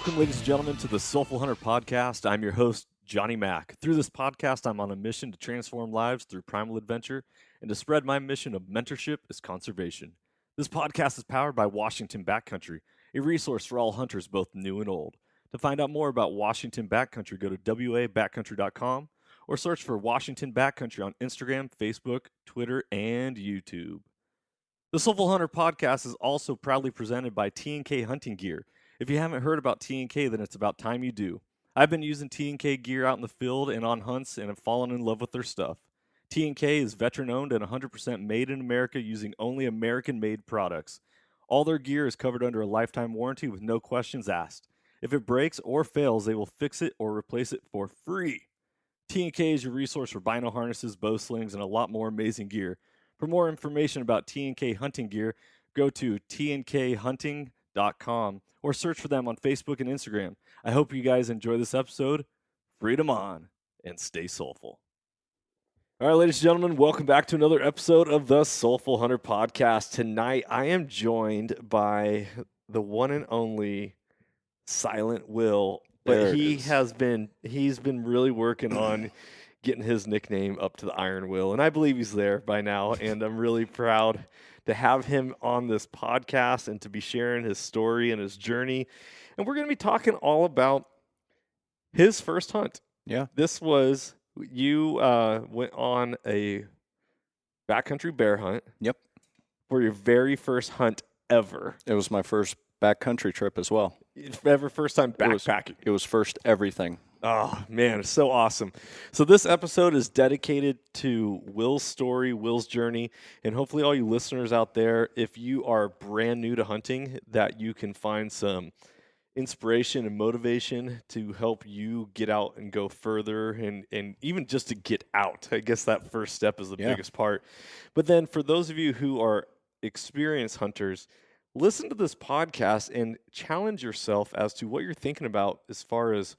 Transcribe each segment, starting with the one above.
Welcome, ladies and gentlemen, to the Soulful Hunter Podcast. I'm your host, Johnny Mack. Through this podcast, I'm on a mission to transform lives through primal adventure and to spread my mission of mentorship as conservation. This podcast is powered by Washington Backcountry, a resource for all hunters, both new and old. To find out more about Washington Backcountry, go to wabackcountry.com or search for Washington Backcountry on Instagram, Facebook, Twitter, and YouTube. The Soulful Hunter Podcast is also proudly presented by T&K Hunting Gear. If you haven't heard about T&K, then it's about time you do. I've been using T&K gear out in the field and on hunts and have fallen in love with their stuff. T&K is veteran-owned and 100% made in America using only American-made products. All their gear is covered under a lifetime warranty with no questions asked. If it breaks or fails, they will fix it or replace it for free. T&K is your resource for bino harnesses, bow slings, and a lot more amazing gear. For more information about T&K hunting gear, go to tnkhunting.com or search for them on Facebook and Instagram. I hope you guys enjoy this episode. Freedom on and stay soulful. All right, ladies and gentlemen, welcome back to another episode of the Soulful Hunter Podcast. Tonight, I am joined by the one and only Silent Will, but he's been really working on getting his nickname up to the Iron Will, and I believe he's there by now, and I'm really proud to have him on this podcast and to be sharing his story and his journey. And we're going to be talking all about his first hunt. Yeah. This was, you went on a backcountry bear hunt. Yep. For your very first hunt ever. It was my first backcountry trip as well. Ever first time backpacking. It was first everything. Oh, man, it's so awesome. So this episode is dedicated to Will's story, Will's journey, and hopefully all you listeners out there, if you are brand new to hunting, that you can find some inspiration and motivation to help you get out and go further and even just to get out. I guess that first step is the biggest part. But then for those of you who are experienced hunters, listen to this podcast and challenge yourself as to what you're thinking about as far as,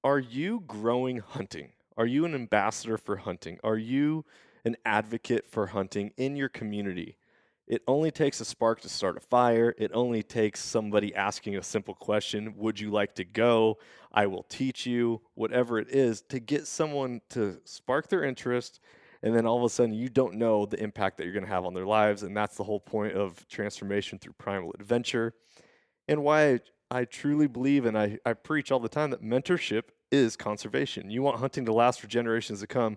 are you growing hunting? Are you an ambassador for hunting? Are you an advocate for hunting in your community? It only takes a spark to start a fire. It only takes somebody asking a simple question, would you like to go? I will teach you, whatever it is, to get someone to spark their interest, and then all of a sudden you don't know the impact that you're going to have on their lives, and that's the whole point of transformation through primal adventure, and why I truly believe, and I preach all the time, that mentorship is conservation. You want hunting to last for generations to come,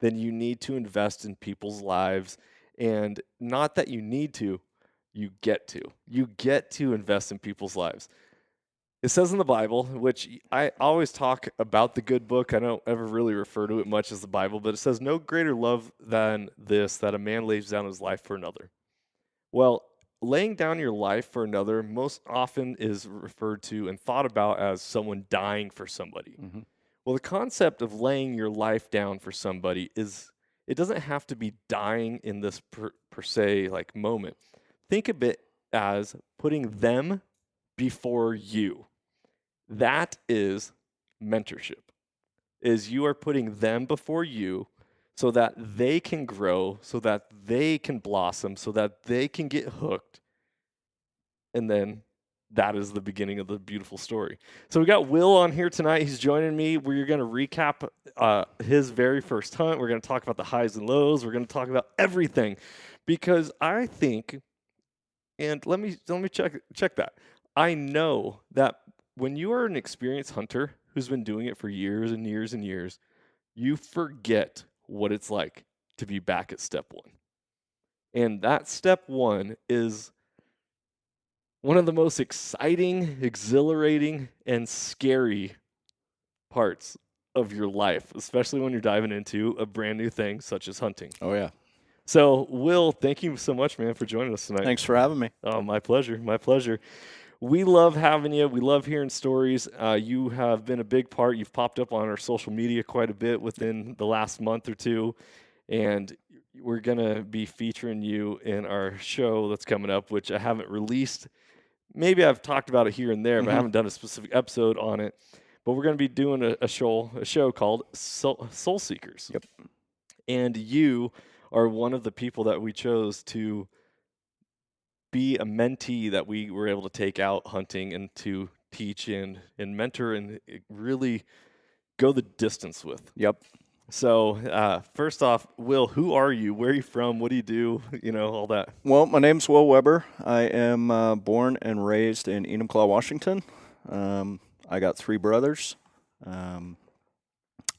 then you need to invest in people's lives. And not that you need to, you get to. You get to invest in people's lives. It says in the Bible, which I always talk about the good book. I don't ever really refer to it much as the Bible, but it says, no greater love than this, that a man lays down his life for another. Well, laying down your life for another most often is referred to and thought about as someone dying for somebody. Mm-hmm. Well, the concept of laying your life down for somebody is, it doesn't have to be dying in this per se like moment. Think of it as putting them before you. That is mentorship, is you are putting them before you so that they can grow, so that they can blossom, so that they can get hooked. And then that is the beginning of the beautiful story. So we got Will on here tonight. He's joining me. We're going to recap his very first hunt. We're going to talk about the highs and lows. We're going to talk about everything, because I think, and let me check that. I know that when you are an experienced hunter who's been doing it for years and years and years, you forget what it's like to be back at step one. And that step one is one of the most exciting, exhilarating, and scary parts of your life, especially when you're diving into a brand new thing such as hunting. Oh, yeah. So, Will, thank you so much, man, for joining us tonight. Thanks for having me. Oh, my pleasure. My pleasure. We love having you. We love hearing stories. You have been a big part. You've popped up on our social media quite a bit within the last month or two, and we're going to be featuring you in our show that's coming up, which I haven't released. Maybe I've talked about it here and there, but I haven't done a specific episode on it. But we're going to be doing a show called Soul Seekers. Yep. And you are one of the people that we chose to be a mentee that we were able to take out hunting and to teach and mentor and really go the distance with. Yep. So first off, Will, who are you? Where are you from? What do you do? All that. Well, my name's Will Weber. I am born and raised in Enumclaw, Washington. I got 3 brothers.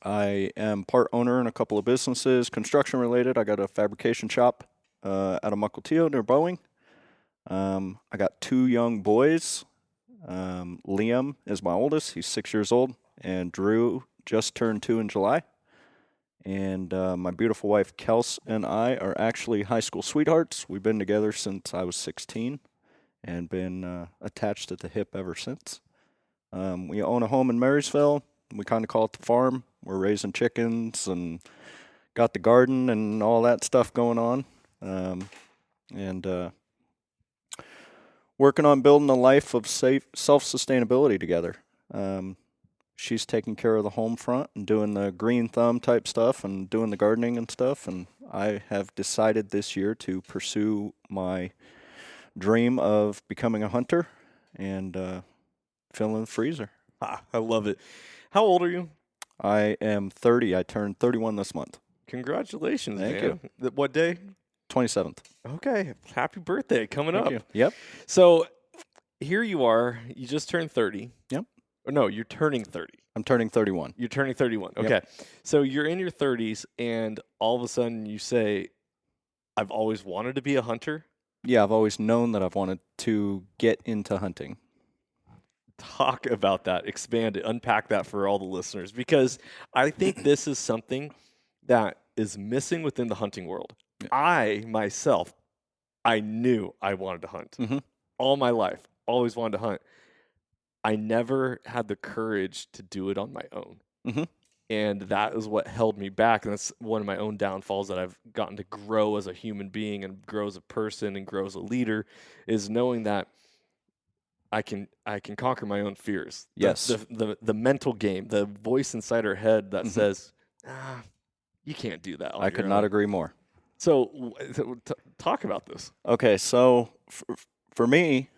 I am part owner in a couple of businesses, construction related. I got a fabrication shop out of Mukilteo near Boeing. I got 2 young boys. Liam is my oldest. He's 6 years old. And Drew just turned 2 in July. And my beautiful wife, Kels, and I are actually high school sweethearts. We've been together since I was 16 and been attached at the hip ever since. We own a home in Marysville. We kind of call it the farm. We're raising chickens and got the garden and all that stuff going on. And working on building a life of self-sustainability together. She's taking care of the home front and doing the green thumb type stuff and doing the gardening and stuff. And I have decided this year to pursue my dream of becoming a hunter and filling the freezer. I love it. How old are you? I am 30. I turned 31 this month. Congratulations, Thank man. What day? 27th. Okay. Happy birthday coming up. Thank you. Yep. So here you are. You just turned 30. Yep. Or no, you're turning 30. I'm turning 31. You're turning 31. Okay. Yep. So you're in your 30s, and all of a sudden you say, I've always wanted to be a hunter. Yeah, I've always known that I've wanted to get into hunting. Talk about that, expand it, unpack that for all the listeners, because I think this is something that is missing within the hunting world. Yeah. I, myself, I knew I wanted to hunt all my life, always wanted to hunt. I never had the courage to do it on my own. And that is what held me back. And that's one of my own downfalls that I've gotten to grow as a human being and grow as a person and grow as a leader, is knowing that I can conquer my own fears. Yes. The mental game, the voice inside our head that says, you can't do that on I your could own. not agree more. So talk about this. Okay, so for me,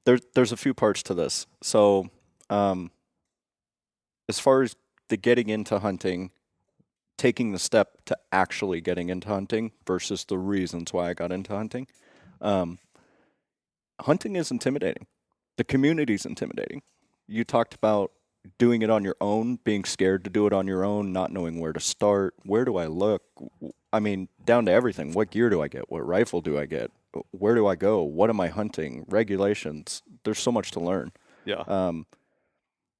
there's a few parts to this. So as far as the getting into hunting, taking the step to actually getting into hunting versus the reasons why I got into hunting, hunting is intimidating. The community is intimidating. You talked about doing it on your own, being scared to do it on your own, not knowing where to start. Where do I look? I mean, down to everything. What gear do I get? What rifle do I get? Where do I go? What am I hunting? Regulations. There's so much to learn. Yeah.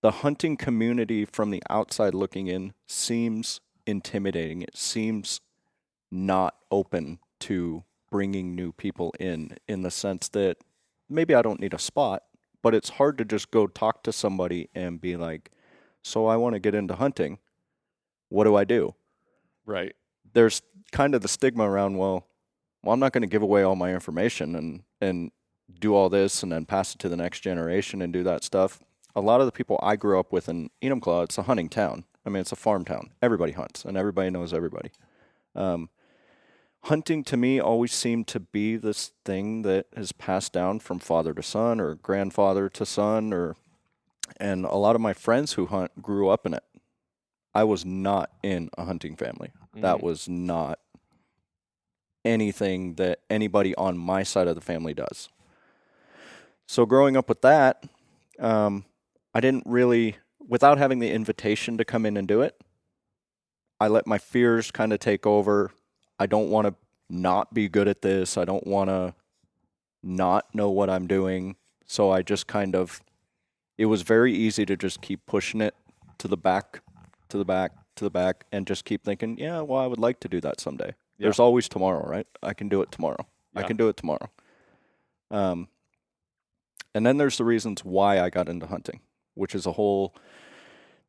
The hunting community from the outside looking in seems intimidating. It seems not open to bringing new people in the sense that maybe I don't need a spot, but it's hard to just go talk to somebody and be like, so I want to get into hunting. What do I do? Right. There's kind of the stigma around, well, I'm not going to give away all my information and do all this and then pass it to the next generation and do that stuff. A lot of the people I grew up with in Enumclaw, it's a hunting town. I mean, it's a farm town. Everybody hunts and everybody knows everybody. Hunting to me always seemed to be this thing that is passed down from father to son or grandfather to son, and a lot of my friends who hunt grew up in it. I was not in a hunting family. That was not anything that anybody on my side of the family does. So growing up with that, I didn't really, without having the invitation to come in and do it, I let my fears kind of take over. I don't want to not be good at this. I don't want to not know what I'm doing. So I just it was very easy to just keep pushing it to the back, to the back, to the back, and just keep thinking, yeah, well, I would like to do that someday. Yeah. There's always tomorrow, right? I can do it tomorrow. Yeah. I can do it tomorrow. And then there's the reasons why I got into hunting, which is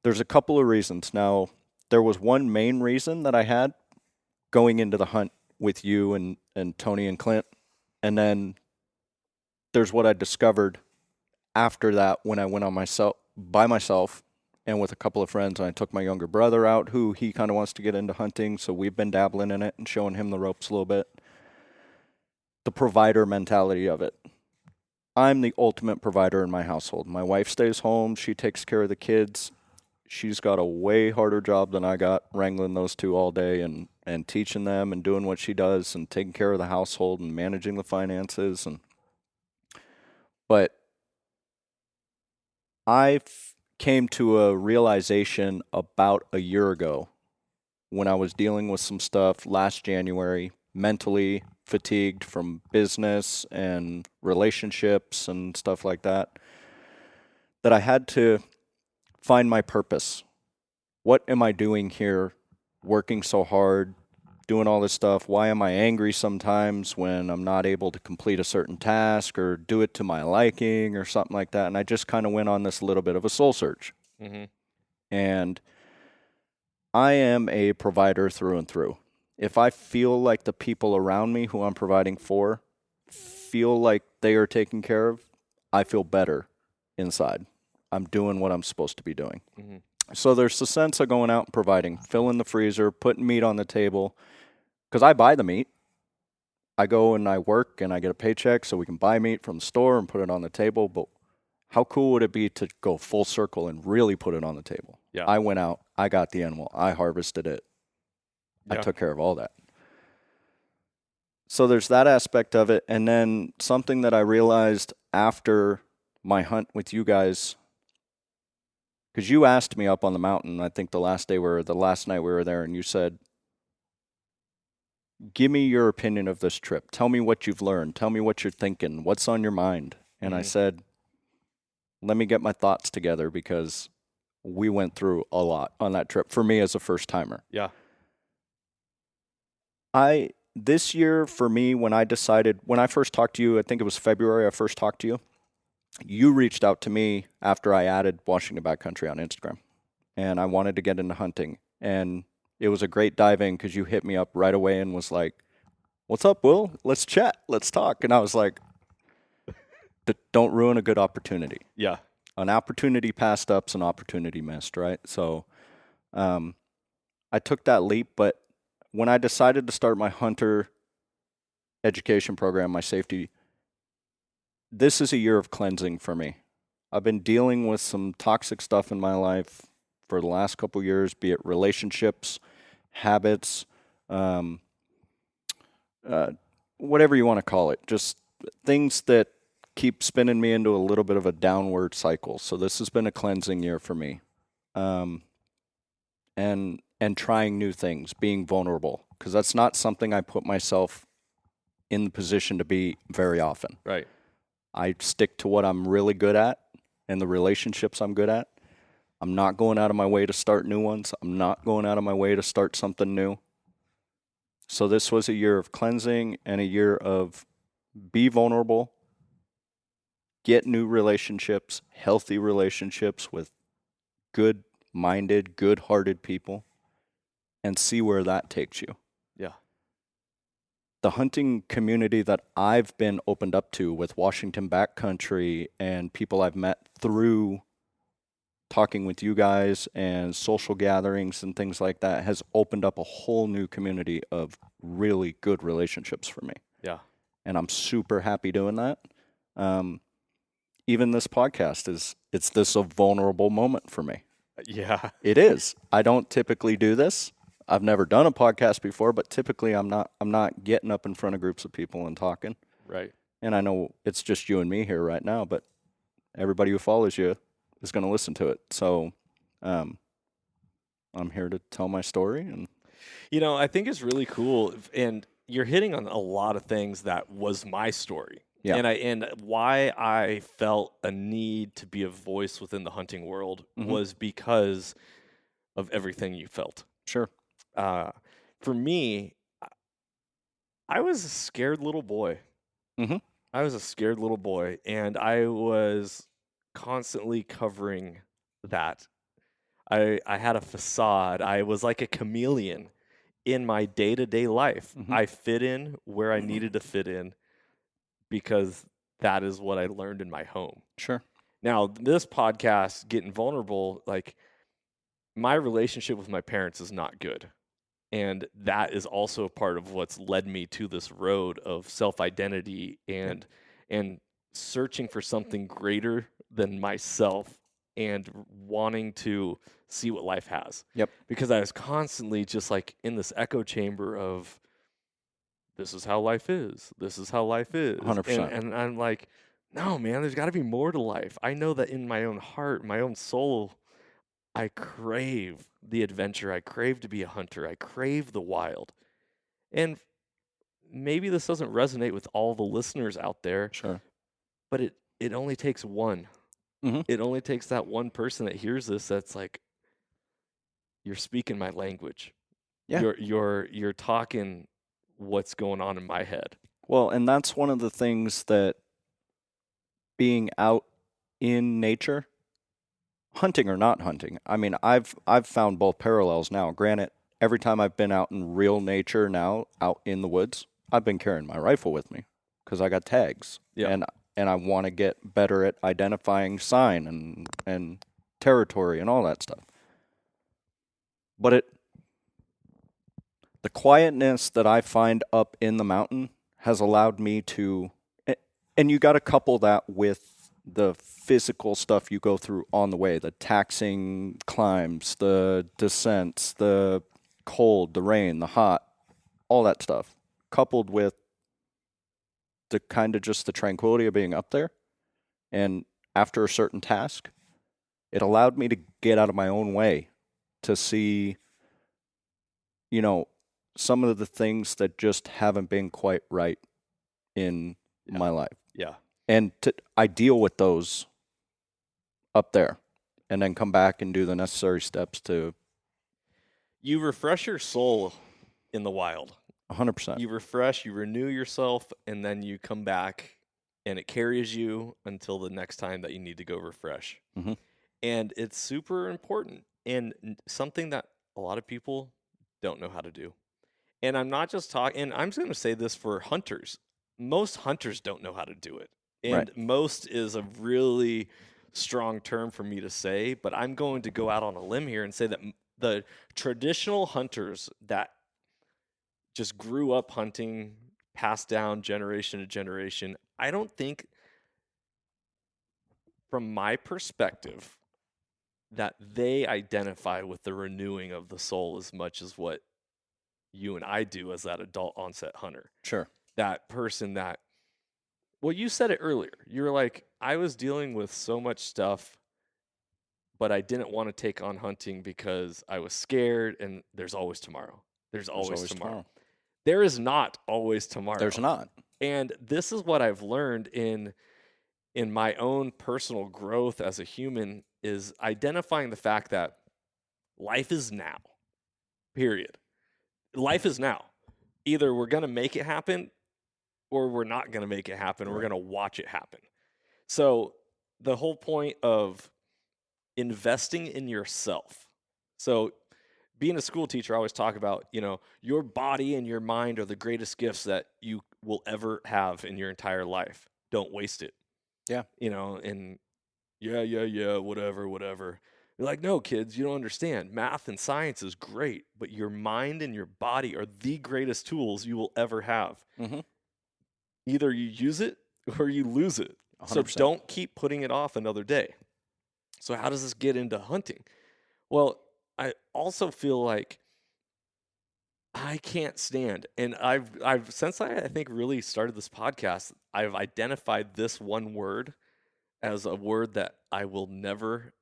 there's a couple of reasons. Now, there was one main reason that I had going into the hunt with you and Tony and Clint. And then there's what I discovered after that when I went by myself and with a couple of friends. And I took my younger brother out, who he kind of wants to get into hunting. So we've been dabbling in it and showing him the ropes a little bit. The provider mentality of it. I'm the ultimate provider in my household. My wife stays home. She takes care of the kids. She's got a way harder job than I got, wrangling those two all day and teaching them and doing what she does and taking care of the household and managing the finances. But I came to a realization about a year ago when I was dealing with some stuff last January, mentally fatigued from business and relationships and stuff like that, that I had to find my purpose. What am I doing here, working so hard, doing all this stuff? Why am I angry sometimes when I'm not able to complete a certain task or do it to my liking or something like that? And I just kind of went on this little bit of a soul search. Mm-hmm. And I am a provider through and through. If I feel like the people around me who I'm providing for feel like they are taken care of, I feel better inside. I'm doing what I'm supposed to be doing. Mm-hmm. So there's the sense of going out and providing, filling the freezer, putting meat on the table, because I buy the meat. I go and I work and I get a paycheck so we can buy meat from the store and put it on the table. But how cool would it be to go full circle and really put it on the table? Yeah. I went out, I got the animal, I harvested it. Yeah. I took care of all that. So there's that aspect of it. And then something that I realized after my hunt with you guys, because you asked me up on the mountain, I think the last night we were there, and you said, give me your opinion of this trip. Tell me what you've learned. Tell me what you're thinking. What's on your mind? And I said, let me get my thoughts together, because we went through a lot on that trip for me as a first timer. Yeah. This year for me, when I first talked to you, I think it was February I first talked to you, you reached out to me after I added Washington Backcountry on Instagram, and I wanted to get into hunting. And it was a great dive in because you hit me up right away and was like, what's up, Will? Let's chat. Let's talk. And I was like, don't ruin a good opportunity. Yeah. An opportunity passed up's an opportunity missed, right? So I took that leap. But when I decided to start my hunter education program, my safety, this is a year of cleansing for me. I've been dealing with some toxic stuff in my life for the last couple years, be it relationships, habits, whatever you want to call it, just things that keep spinning me into a little bit of a downward cycle. So this has been a cleansing year for me, and trying new things, being vulnerable, because that's not something I put myself in the position to be very often. Right. I stick to what I'm really good at and the relationships I'm good at. I'm not going out of my way to start new ones. I'm not going out of my way to start something new. So this was a year of cleansing and a year of be vulnerable, get new relationships, healthy relationships with good-minded, good-hearted people, and see where that takes you. Yeah. The hunting community that I've been opened up to with Washington Backcountry and people I've met through talking with you guys and social gatherings and things like that has opened up a whole new community of really good relationships for me. Yeah. And I'm super happy doing that. Even this podcast it's this a vulnerable moment for me. Yeah. It is. I don't typically do this. I've never done a podcast before, but typically I'm not getting up in front of groups of people and talking. Right. And I know it's just you and me here right now, but everybody who follows you is going to listen to it. So I'm here to tell my story. And I think it's really cool, and you're hitting on a lot of things that was my story. Yeah. And why I felt a need to be a voice within the hunting world was because of everything you felt. Sure. For me, I was a scared little boy. Mm-hmm. I was a scared little boy, and I was constantly covering that. I had a facade. I was like a chameleon in my day-to-day life. Mm-hmm. I fit in where I needed to fit in because that is what I learned in my home. Sure. Now, this podcast, Getting Vulnerable, like my relationship with my parents is not good. And that is also a part of what's led me to this road of self-identity and searching for something greater than myself and wanting to see what life has. Yep. Because I was constantly just like in this echo chamber of this is how life is. This is how life is. 100%. And I'm like, no, man, there's got to be more to life. I know that in my own heart, my own soul, I crave the adventure. I crave to be a hunter. I crave the wild. And maybe this doesn't resonate with all the listeners out there, Sure. but it only takes one. Mhm. It only takes that one person that hears this that's like, you're speaking my language. Yeah. You're talking what's going on in my head. Well, and that's one of the things that being out in nature, hunting or not hunting. I mean, I've found both parallels now. Granted, every time I've been out in real nature now, out in the woods, I've been carrying my rifle with me because I got tags. Yeah. And I want to get better at identifying sign and territory and all that stuff. But the quietness that I find up in the mountain has allowed me to, and you got to couple that with the physical stuff you go through on the way, the taxing climbs, the descents, the cold, the rain, the hot, all that stuff, coupled with the kind of just the tranquility of being up there. And after a certain task, it allowed me to get out of my own way to see, some of the things that just haven't been quite right in my life. Yeah. And I deal with those up there and then come back and do the necessary steps to You refresh your soul in the wild. 100%. You refresh, you renew yourself, and then you come back and it carries you until the next time that you need to go refresh. Mhm. And it's super important and something that a lot of people don't know how to do. And I'm not just talking, and I'm just going to say this for hunters. Most hunters don't know how to do it. And Right. most is a really strong term for me to say, but I'm going to go out on a limb here and say that the traditional hunters that just grew up hunting, passed down generation to generation, I don't think, from my perspective, that they identify with the renewing of the soul as much as what you and I do as that adult onset hunter. Sure. That person that, well, you said it earlier. You were like, I was dealing with so much stuff, but I didn't want to take on hunting because I was scared, and there's always tomorrow. There's always tomorrow. There is not always tomorrow. There's not. And this is what I've learned in my own personal growth as a human is identifying the fact that life is now. Period. Life is now. Either we're going to make it happen or we're not going to make it happen. Right. We're going to watch it happen. So the whole point of investing in yourself. So being a school teacher, I always talk about, your body and your mind are the greatest gifts that you will ever have in your entire life. Don't waste it. Yeah. And whatever. You're like, no, kids, you don't understand. Math and science is great, but your mind and your body are the greatest tools you will ever have. Mm-hmm. Either you use it or you lose it. 100%. So don't keep putting it off another day. So how does this get into hunting? Well, I also feel like I can't stand, and I've since I think really started this podcast, I've identified this one word as a word that I will never,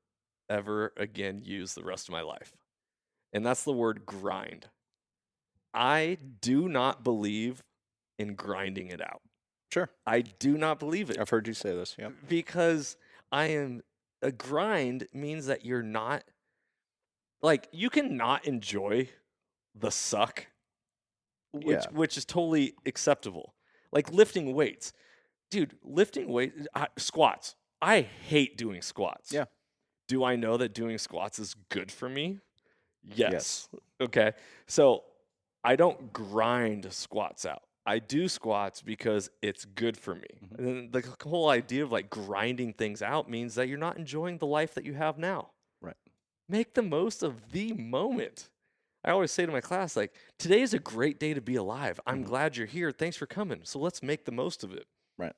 ever again use the rest of my life. And that's the word grind. I do not believe in grinding it out. Sure. I do not believe it. I've heard you say this, yeah. Because a grind means that you're not, like, you can not enjoy the suck, which is totally acceptable. Like lifting weights. Dude, squats. I hate doing squats. Yeah. Do I know that doing squats is good for me? Yes. Okay. So I don't grind squats out. I do squats because it's good for me. Mm-hmm. And the whole idea of like grinding things out means that you're not enjoying the life that you have now. Right. Make the most of the moment. I always say to my class, like, today is a great day to be alive. I'm glad you're here. Thanks for coming. So let's make the most of it. Right.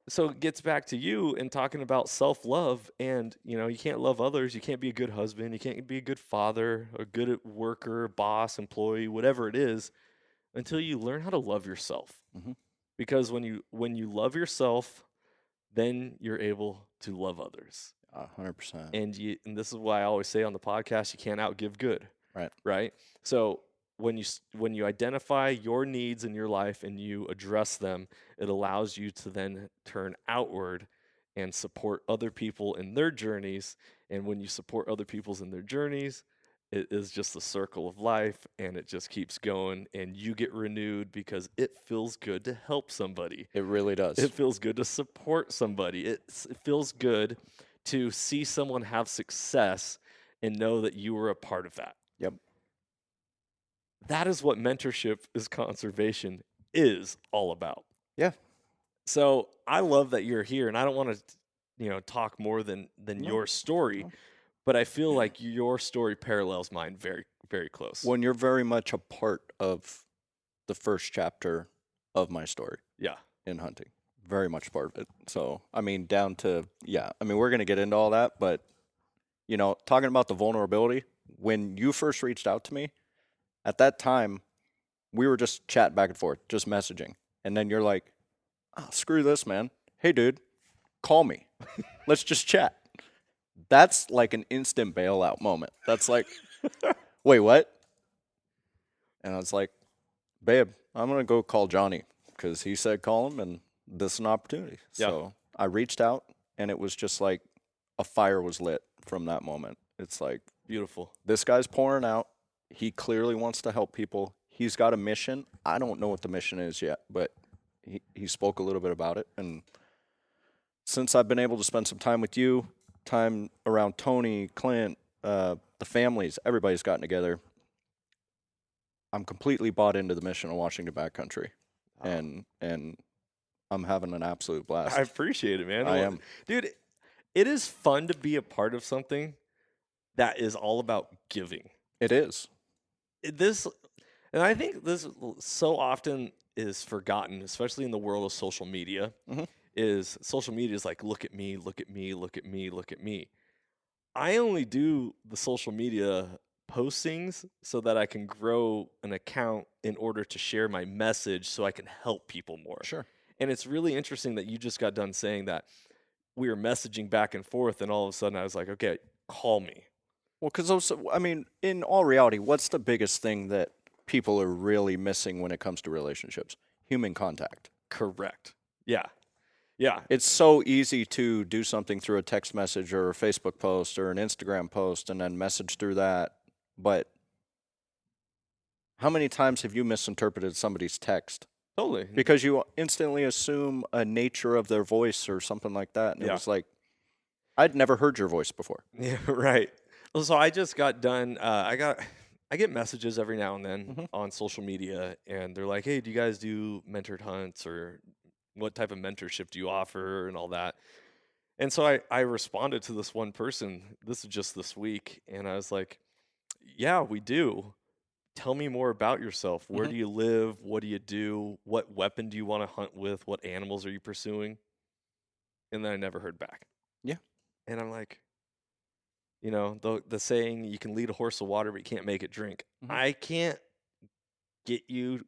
so it gets back to you and talking about self-love, and you can't love others, you can't be a good husband, you can't be a good father, a good worker, boss, employee, whatever it is, until you learn how to love yourself. Mhm. Because when you love yourself, then you're able to love others. 100%. And this is why I always say on the podcast, you can't outgive good, Right. right? So when you identify your needs in your life and you address them, it allows you to then turn outward and support other people in their journeys. And when you support other people's in their journeys, it is just the circle of life, and it just keeps going, and you get renewed because it feels good to help somebody. It really does. It feels good to support somebody. It feels good to see someone have success and know that you were a part of that. Yep. That is what mentorship is conservation is all about. Yeah. So I love that you're here, and I don't want to, talk more than No. your story, No. but I feel like your story parallels mine very, very close. When you're very much a part of the first chapter of my story Yeah. in hunting, very much part of it. So, I mean, down to, we're going to get into all that, but, talking about the vulnerability, when you first reached out to me, at that time, we were just chatting back and forth, just messaging. And then you're like, oh, screw this, man. Hey, dude, call me. Let's just chat. That's like an instant bailout moment. That's like, wait, what? And I was like, babe, I'm going to go call Johnny because he said call him and this is an opportunity. Yeah. So I reached out and it was just like a fire was lit from that moment. It's like, Beautiful. this guy's pouring out. He wants to help people. He's got a mission. I don't know what the mission is yet, but he spoke a little bit about it. And since I've been able to spend some time with you, time around Tony, Clint, the families, everybody's gotten together, I'm completely bought into the mission of Washington Backcountry. Wow. And I'm having an absolute blast. I appreciate it, man. I am. Dude, it is fun to be a part of something that is all about giving. It is. And I think this so often is forgotten, especially in the world of social media. Mhm. Is social media is like, look at me, look at me, look at me, look at me. I only do the social media postings so that I can grow an account in order to share my message so I can help people more. Sure. And it's really interesting that you just got done saying that we were messaging back and forth, and all of a sudden I was like, okay, call me. Well, because in all reality, what's the biggest thing that people are really missing when it comes to relationships? Human contact. Correct. Yeah. Yeah. It's so easy to do something through a text message or a Facebook post or an Instagram post and then message through that. But how many times have you misinterpreted somebody's text? Totally. Because you instantly assume a nature of their voice or something like that. And it Yeah. was like, I'd never heard your voice before. Yeah, right. Well, so I just got done. I get messages every now and then Mhm. on social media, and they're like, "Hey, do you guys do mentored hunts, or what type of mentorship do you offer, and all that?" And so I responded to this one person. This is just this week, and I was like, "Yeah, we do. Tell me more about yourself. Where Mhm. do you live? What do you do? What weapon do you want to hunt with? What animals are you pursuing?" And then I never heard back. Yeah. And I'm like, the saying, you can lead a horse to water, but you can't make it drink. Mhm. I can't get you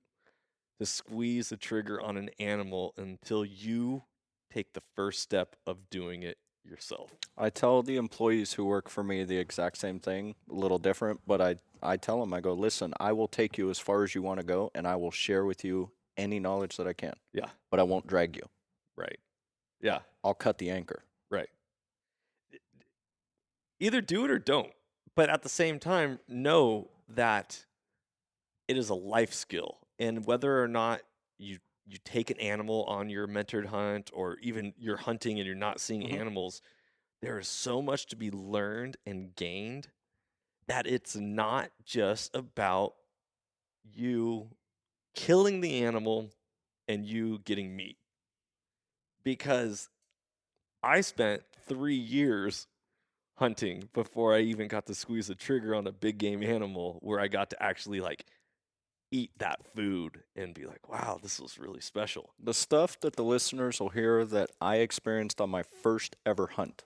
to squeeze the trigger on an animal until you take the first step of doing it yourself. I tell the employees who work for me the exact same thing, a little different, but I tell them, I go, listen, I will take you as far as you want to go, and I will share with you any knowledge that I can, Yeah, but I won't drag you. right. Yeah, I'll cut the anchor. right. Either do it or don't. But at the same time, know that it is a life skill. And whether or not you take an animal on your mentored hunt, or even you're hunting and you're not seeing Mhm. animals, there is so much to be learned and gained that it's not just about you killing the animal and you getting meat. Because I spent 3 years hunting before I even got to squeeze the trigger on a big game animal where I got to actually like eat that food and be like, wow, this was really special. The stuff that the listeners will hear that I experienced on my first ever hunt,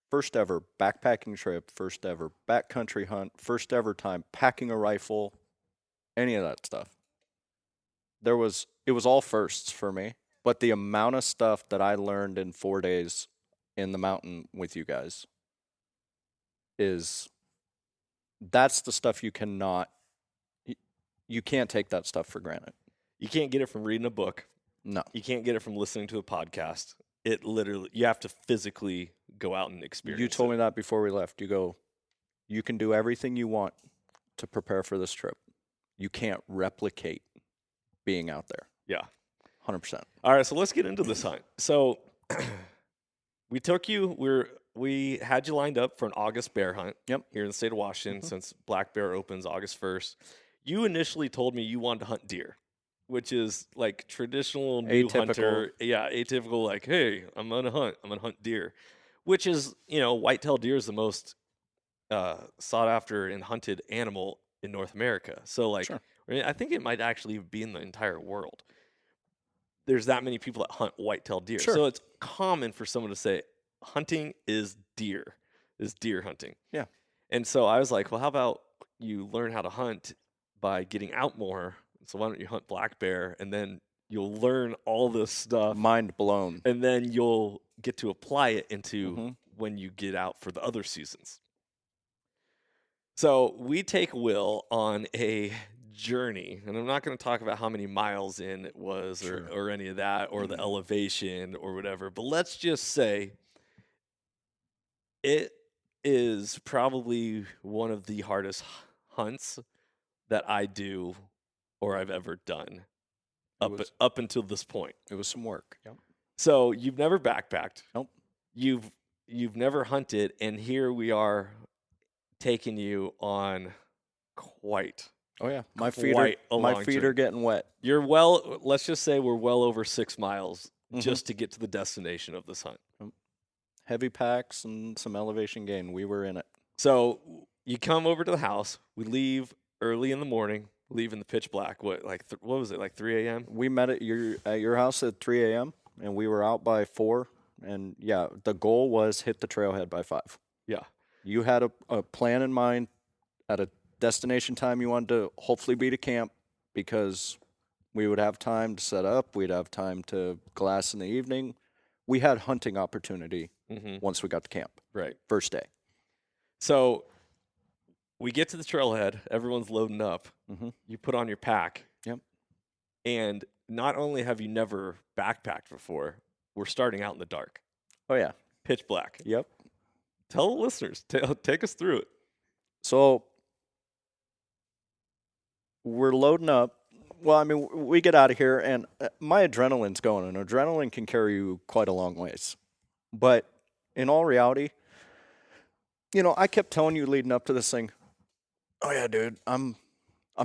first ever backpacking trip, first ever backcountry hunt, first ever time packing a rifle, any of that stuff. It was all firsts for me, but the amount of stuff that I learned in 4 days in the mountain with you guys that's the stuff you can't take that stuff for granted. You can't get it from reading a book. No. You can't get it from listening to a podcast. It literally, you have to physically go out and experience it. You told me that before we left. You can do everything you want to prepare for this trip. You can't replicate being out there. Yeah. 100%. All right, so let's get into this hunt. So we took you, we had you lined up for an August bear hunt. Yep. Here in the state of Washington, since black bear opens August 1st. You initially told me you wanted to hunt deer, which is like traditional new hunter. Yeah, atypical, like, hey, I'm going to hunt deer, which is, whitetail deer is the most sought after and hunted animal in North America. So, like, Sure. I think it might actually be in the entire world. There's that many people that hunt whitetail deer. Sure. So it's common for someone to say hunting is deer hunting. Yeah. And so I was like, well, how about you learn how to hunt by getting out more? So why don't you hunt black bear, and then you'll learn all this stuff. Mind blown. And then you'll get to apply it into when you get out for the other seasons. So we take Will on a journey, and I'm not going to talk about how many miles in it was or any of that, or the elevation or whatever, but let's just say it is probably one of the hardest hunts that I do or I've ever done up until this point. It was some work. Yep. So you've never backpacked. Nope. You've never hunted, and here we are taking you on quite. Oh yeah, my feet are getting wet. Let's just say we're well over 6 miles just to get to the destination of this hunt. Heavy packs and some elevation gain. We were in it. So you come over to the house. We leave early in the morning. Leave in the pitch black. What was it, like 3 a.m.? We met at your house at 3 a.m. and we were out by 4. And yeah, the goal was hit the trailhead by 5. Yeah. You had a plan in mind at a destination time you wanted to hopefully be to camp, because we would have time to set up. We'd have time to glass in the evening. We had hunting opportunity once we got to camp. Right. First day. So we get to the trailhead. Everyone's loading up. You put on your pack. Yep. And not only have you never backpacked before, we're starting out in the dark. Oh, yeah. Pitch black. Yep. Tell the listeners. Take us through it. So we're loading up. Well, I mean, we get out of here, and my adrenaline's going, and adrenaline can carry you quite a long ways. But in all reality, I kept telling you leading up to this thing, oh, yeah, dude, I'm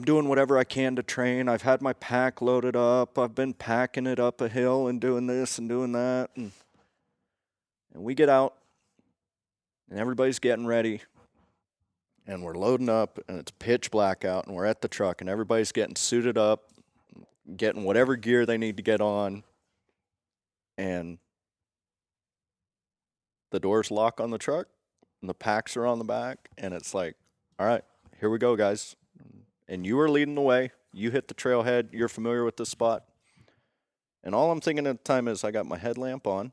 doing whatever I can to train. I've had my pack loaded up. I've been packing it up a hill and doing this and doing that. And we get out, and everybody's getting ready. And we're loading up, and it's pitch black out, and we're at the truck, and everybody's getting suited up, getting whatever gear they need to get on. And the doors lock on the truck, and the packs are on the back, and it's like, all right, here we go, guys. And you were leading the way. You hit the trailhead. You're familiar with this spot. And all I'm thinking at the time is I got my headlamp on.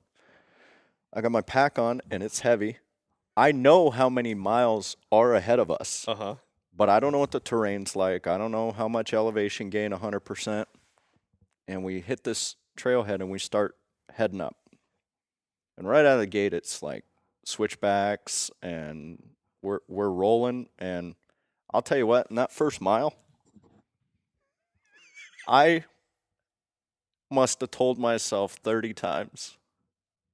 I got my pack on, and it's heavy. I know how many miles are ahead of us, but I don't know what the terrain's like. I don't know how much elevation gain 100%. And we hit this trailhead, and we start heading up. And right out of the gate, it's like switchbacks, and we're rolling. And I'll tell you what, in that first mile, I must have told myself 30 times,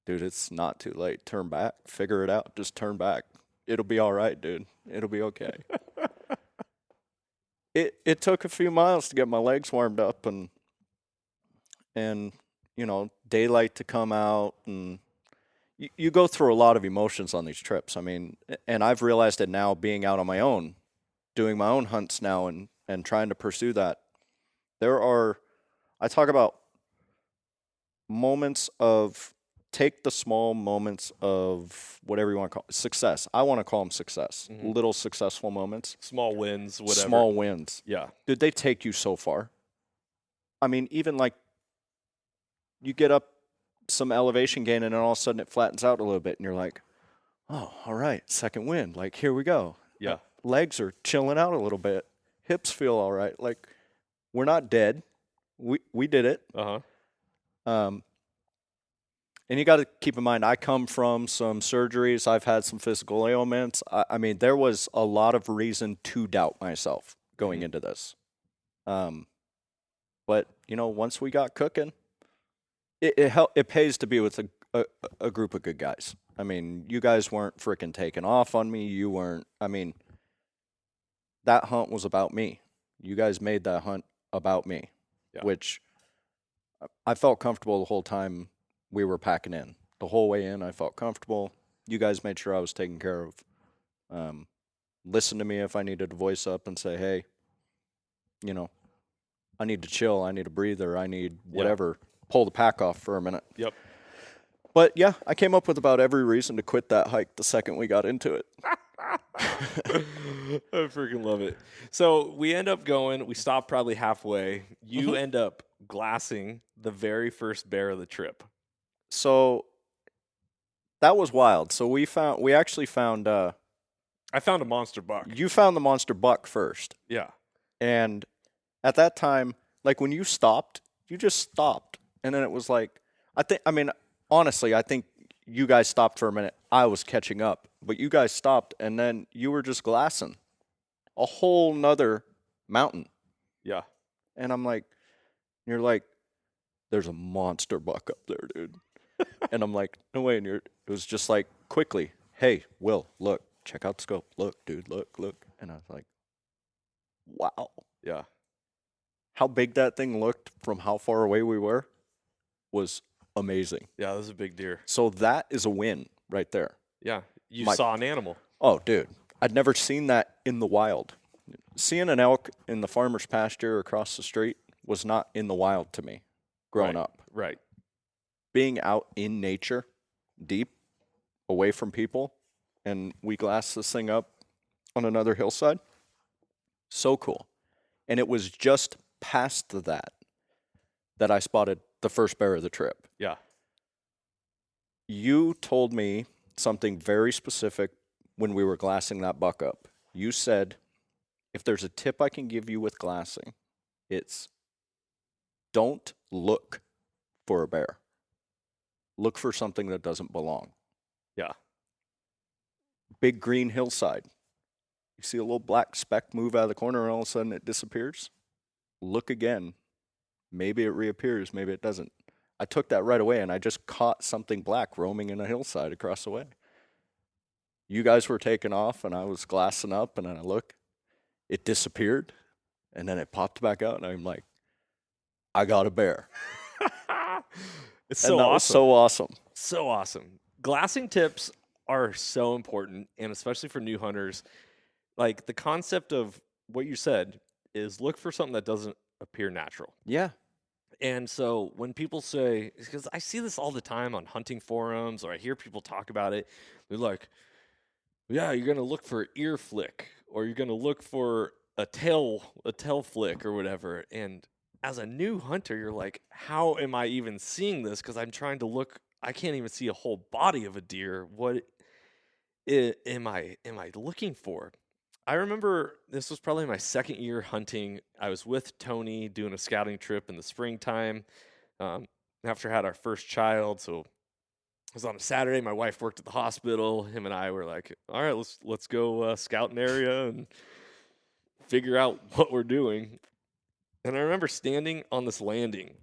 dude, it's not too late. Turn back. Figure it out. Just turn back. It'll be all right, dude. It'll be okay. It took a few miles to get my legs warmed up and daylight to come out. And you go through a lot of emotions on these trips. I mean, and I've realized it now being out on my own, doing my own hunts now and trying to pursue that. I talk about moments of, take the small moments of whatever you want to call it, success. I want to call them success. Little successful moments. Small wins, whatever. Small wins. Yeah. Dude, they take you so far. I mean, even like you get up some elevation gain and then all of a sudden it flattens out a little bit and you're like, oh, all right, second win. Like, here we go. Yeah. Legs are chilling out a little bit. Hips feel all right. Like, we're not dead. We did it. And you got to keep in mind, I come from some surgeries. I've had some physical ailments. I mean, there was a lot of reason to doubt myself going into this. But, you know, once we got cooking, it pays to be with a group of good guys. I mean, you guys weren't freaking taking off on me. You weren't, I mean, that hunt was about me. You guys made that hunt about me, which I felt comfortable the whole time we were packing in. The whole way in, I felt comfortable. You guys made sure I was taken care of. Listen to me if I needed to voice up and say, hey, you know, I need to chill. I need a breather. I need whatever. Pull the pack off for a minute. Yep. But yeah, I came up with about every reason to quit that hike the second we got into it. I freaking love it. So we end up going, we stop probably halfway. You end up glassing the very first bear of the trip. So that was wild. So we actually found I found a monster buck. You found the monster buck first. Yeah. And at that time, like when you stopped, you just stopped. And then it was like, honestly, I think you guys stopped for a minute. I was catching up, but you guys stopped and then you were just glassing a whole nother mountain. Yeah. And I'm like, you're like, there's a monster buck up there, dude. And I'm like, no way. And it was just like, quickly, hey, Will, look, check out the scope. Look, dude, look. And I was like, wow. Yeah. How big that thing looked from how far away we were was amazing. Yeah, that was a big deer. So that is a win right there. Yeah. You saw an animal. Oh, dude. I'd never seen that in the wild. Seeing an elk in the farmer's pasture across the street was not in the wild to me growing up. Right. Being out in nature, deep, away from people, and we glassed this thing up on another hillside. So cool. And it was just past that I spotted the first bear of the trip. Yeah. You told me something very specific when we were glassing that buck up. You said, if there's a tip I can give you with glassing, it's don't look for a bear. Look for something that doesn't belong. Yeah. Big green hillside. You see a little black speck move out of the corner and all of a sudden it disappears. Look again. Maybe it reappears, maybe it doesn't. I took that right away and I just caught something black roaming in a hillside across the way. You guys were taking off and I was glassing up and then I look, it disappeared and then it popped back out and I'm like, I got a bear. It's so awesome. awesome. Was so awesome. So awesome. Glassing tips are so important, and especially for new hunters. Like the concept of what you said is look for something that doesn't appear natural. Yeah. And so when people say, because I see this all the time on hunting forums or I hear people talk about it, they're like, yeah, you're going to look for ear flick or you're going to look for a tail flick or whatever. And as a new hunter, you're like, how am I even seeing this? Because I'm trying to look, I can't even see a whole body of a deer. What am I looking for? I remember this was probably my second year hunting. I was with Tony doing a scouting trip in the springtime after I had our first child. So it was on a Saturday. My wife worked at the hospital. Him and I were like, all right, let's go scout an area and figure out what we're doing. And I remember standing on this landing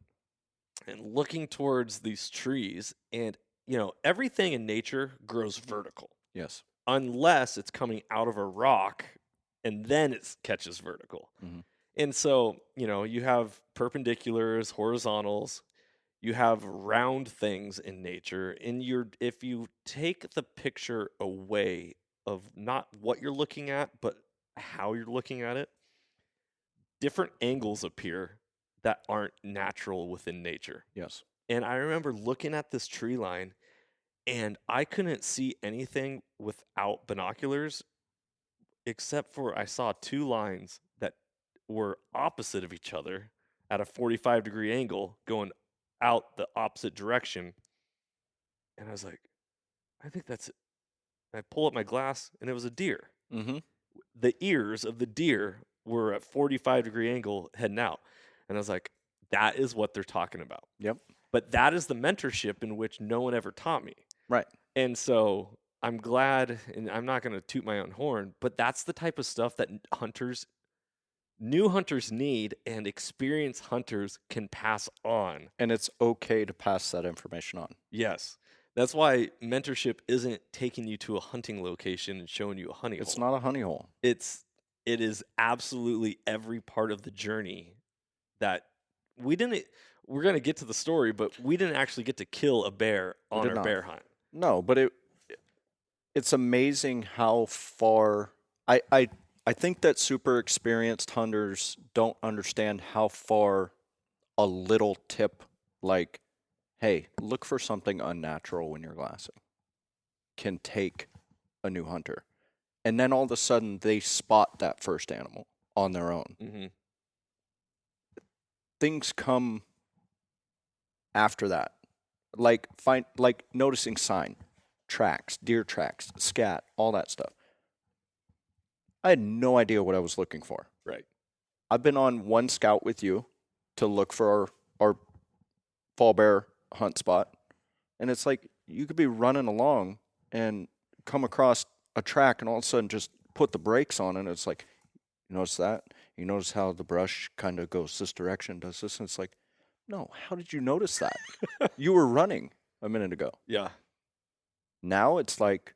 and looking towards these trees. And, you know, everything in nature grows vertical. Yes. Unless it's coming out of a rock and then it catches vertical. Mm-hmm. And so, you know, you have perpendiculars, horizontals, you have round things in nature. And if you take the picture away of not what you're looking at, but how you're looking at it, different angles appear that aren't natural within nature. Yes. And I remember looking at this tree line, and I couldn't see anything without binoculars, except for I saw two lines that were opposite of each other at a 45-degree angle going out the opposite direction. And I was like, I think that's it. I pull up my glass, and it was a deer. Mm-hmm. The ears of the deer were at 45-degree angle heading out. And I was like, that is what they're talking about. Yep. But that is the mentorship in which no one ever taught me. Right. And so I'm glad, and I'm not going to toot my own horn, but that's the type of stuff that new hunters need, and experienced hunters can pass on. And it's okay to pass that information on. Yes. That's why mentorship isn't taking you to a hunting location and showing you a honey hole. It's not a honey hole. It is absolutely every part of the journey that we're going to get to the story, but we didn't actually get to kill a bear on our bear hunt. No, but it's amazing how far I think that super experienced hunters don't understand how far a little tip like, hey, look for something unnatural when you're glassing, can take a new hunter. And then all of a sudden they spot that first animal on their own. Mm-hmm. Things come after that. Like noticing sign, tracks, deer tracks, scat, all that stuff. I had no idea what I was looking for. Right. I've been on one scout with you to look for our fall bear hunt spot. And it's like you could be running along and come across a track and all of a sudden just put the brakes on and it's like, you notice that? You notice how the brush kind of goes this direction, does this? And it's like, no, how did you notice that? You were running a minute ago. Yeah. Now it's like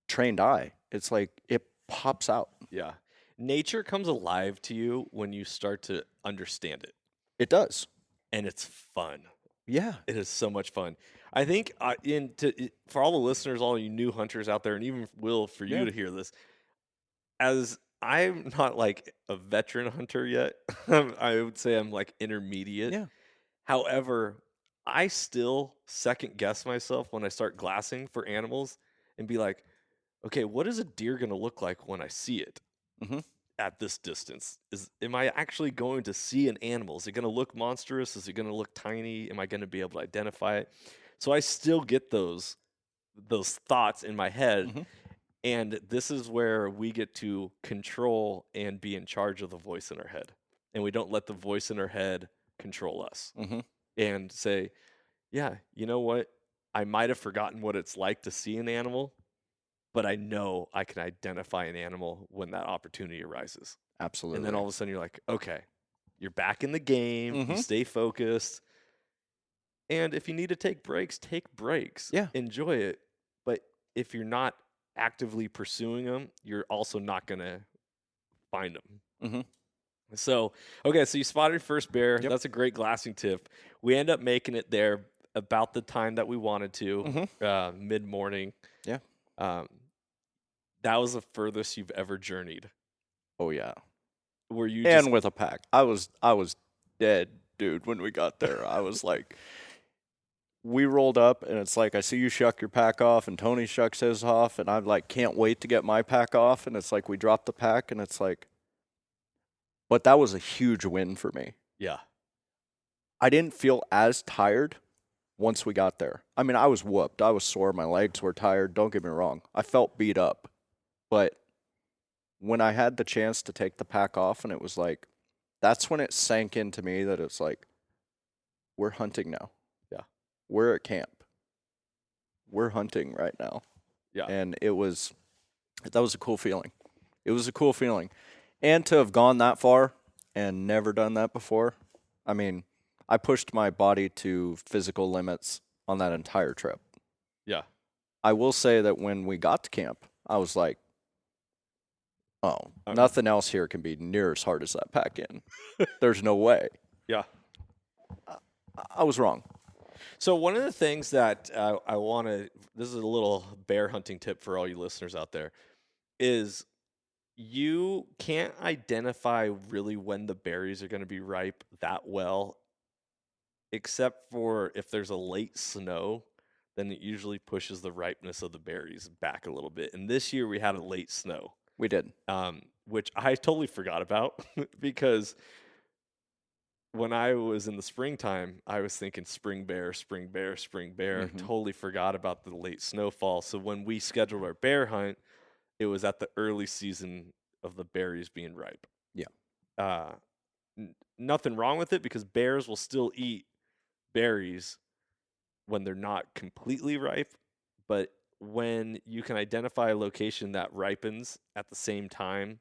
trained eye. It's like it pops out. Yeah. Nature comes alive to you when you start to understand it. It does. And it's fun. Yeah. It is so much fun. I think for all the listeners, all you new hunters out there, and even Will, for you to hear this, as I'm not like a veteran hunter yet, I would say I'm like intermediate. Yeah. However, I still second guess myself when I start glassing for animals and be like, okay, what is a deer going to look like when I see it at this distance? Am I actually going to see an animal? Is it going to look monstrous? Is it going to look tiny? Am I going to be able to identify it? So I still get those thoughts in my head. And this is where we get to control and be in charge of the voice in our head. And we don't let the voice in our head control us. And say, yeah, you know what? I might have forgotten what it's like to see an animal, but I know I can identify an animal when that opportunity arises. Absolutely. And then all of a sudden you're like, okay, you're back in the game. You stay focused. And if you need to take breaks, take breaks. Yeah. Enjoy it. But if you're not actively pursuing them, you're also not going to find them. So, okay, so you spotted your first bear. Yep. That's a great glassing tip. We end up making it there about the time that we wanted to, mid-morning. Yeah. That was the furthest you've ever journeyed. Oh yeah. Were you and with a pack. I was dead, dude, when we got there. I was like, we rolled up and it's like I see you shuck your pack off and Tony shucks his off and I'm like, can't wait to get my pack off. And it's like we dropped the pack and it's like, but that was a huge win for me. Yeah. I didn't feel as tired once we got there. I mean, I was whooped. I was sore. My legs were tired. Don't get me wrong. I felt beat up. But when I had the chance to take the pack off and it was like, that's when it sank into me that it's like, we're hunting now. Yeah. We're at camp. We're hunting right now. Yeah. And that was a cool feeling. It was a cool feeling. And to have gone that far and never done that before, I mean, I pushed my body to physical limits on that entire trip. Yeah. I will say that when we got to camp, I was like, oh, nothing else here can be near as hard as that pack in. There's no way. Yeah. I was wrong. So one of the things that I want to, this is a little bear hunting tip for all you listeners out there, is you can't identify really when the berries are going to be ripe that well, except for if there's a late snow, then it usually pushes the ripeness of the berries back a little bit. And this year we had a late snow, We did. which I totally forgot about because when I was in the springtime, I was thinking spring bear, spring bear, spring bear. Mhm. Totally forgot about the late snowfall. So when we scheduled our bear hunt, it was at the early season of the berries being ripe. Yeah. Uh, Nothing wrong with it because bears will still eat berries when they're not completely ripe. But when you can identify a location that ripens at the same time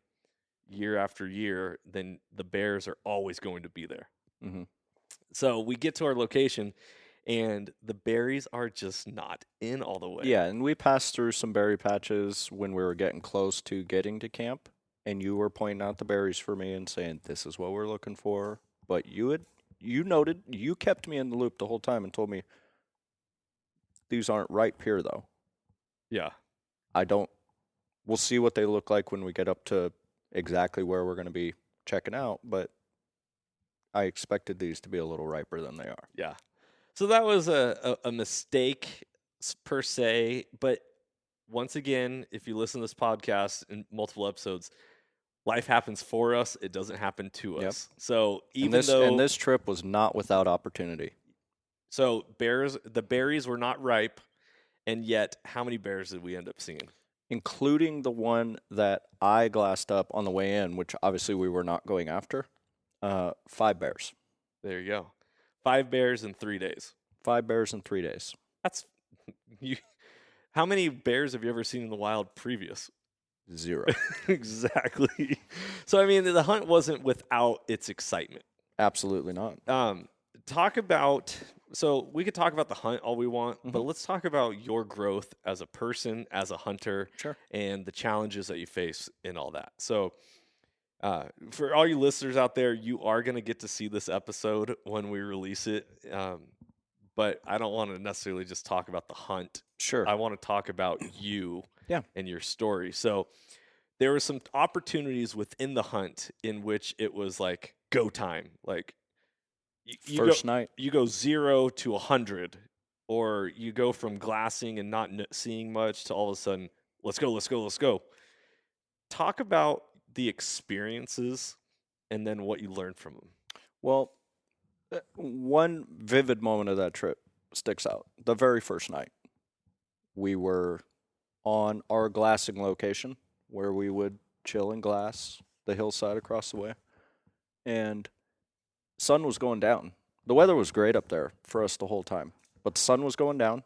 year after year, then the bears are always going to be there. Mhm. So we get to our location and the berries are just not in all the way. Yeah, and we passed through some berry patches when we were getting close to getting to camp, and you were pointing out the berries for me and saying this is what we're looking for. But you kept me in the loop the whole time and told me these aren't ripe here though. Yeah. I don't. We'll see what they look like when we get up to exactly where we're going to be checking out, but I expected these to be a little riper than they are. Yeah. So that was a mistake per se. But once again, if you listen to this podcast in multiple episodes, life happens for us. It doesn't happen to Yep. us. So And this trip was not without opportunity. So the berries were not ripe. And yet, how many bears did we end up seeing? Including the one that I glassed up on the way in, which obviously we were not going after. 5 bears. There you go. 5 bears in 3 days. 5 bears in 3 days. That's you. How many bears have you ever seen in the wild previous? 0. Exactly. So I mean, the hunt wasn't without its excitement. Absolutely not. Talk about. So we could talk about the hunt all we want, but Mhm. let's talk about your growth as a person, as a hunter, Sure. and the challenges that you face in all that. So. For all you listeners out there, you are going to get to see this episode when we release it. But I don't want to necessarily just talk about the hunt. Sure. I want to talk about you Yeah. and your story. So there were some opportunities within the hunt in which it was like go time. Like First night. you go 0 to 100, or you go from glassing and not seeing much to all of a sudden, let's go, let's go, let's go. Talk about the experiences and then what you learned from them. Well, one vivid moment of that trip sticks out. The very first night, we were on our glassing location where we would chill and glass the hillside across the way. And sun was going down. The weather was great up there for us the whole time, but the sun was going down.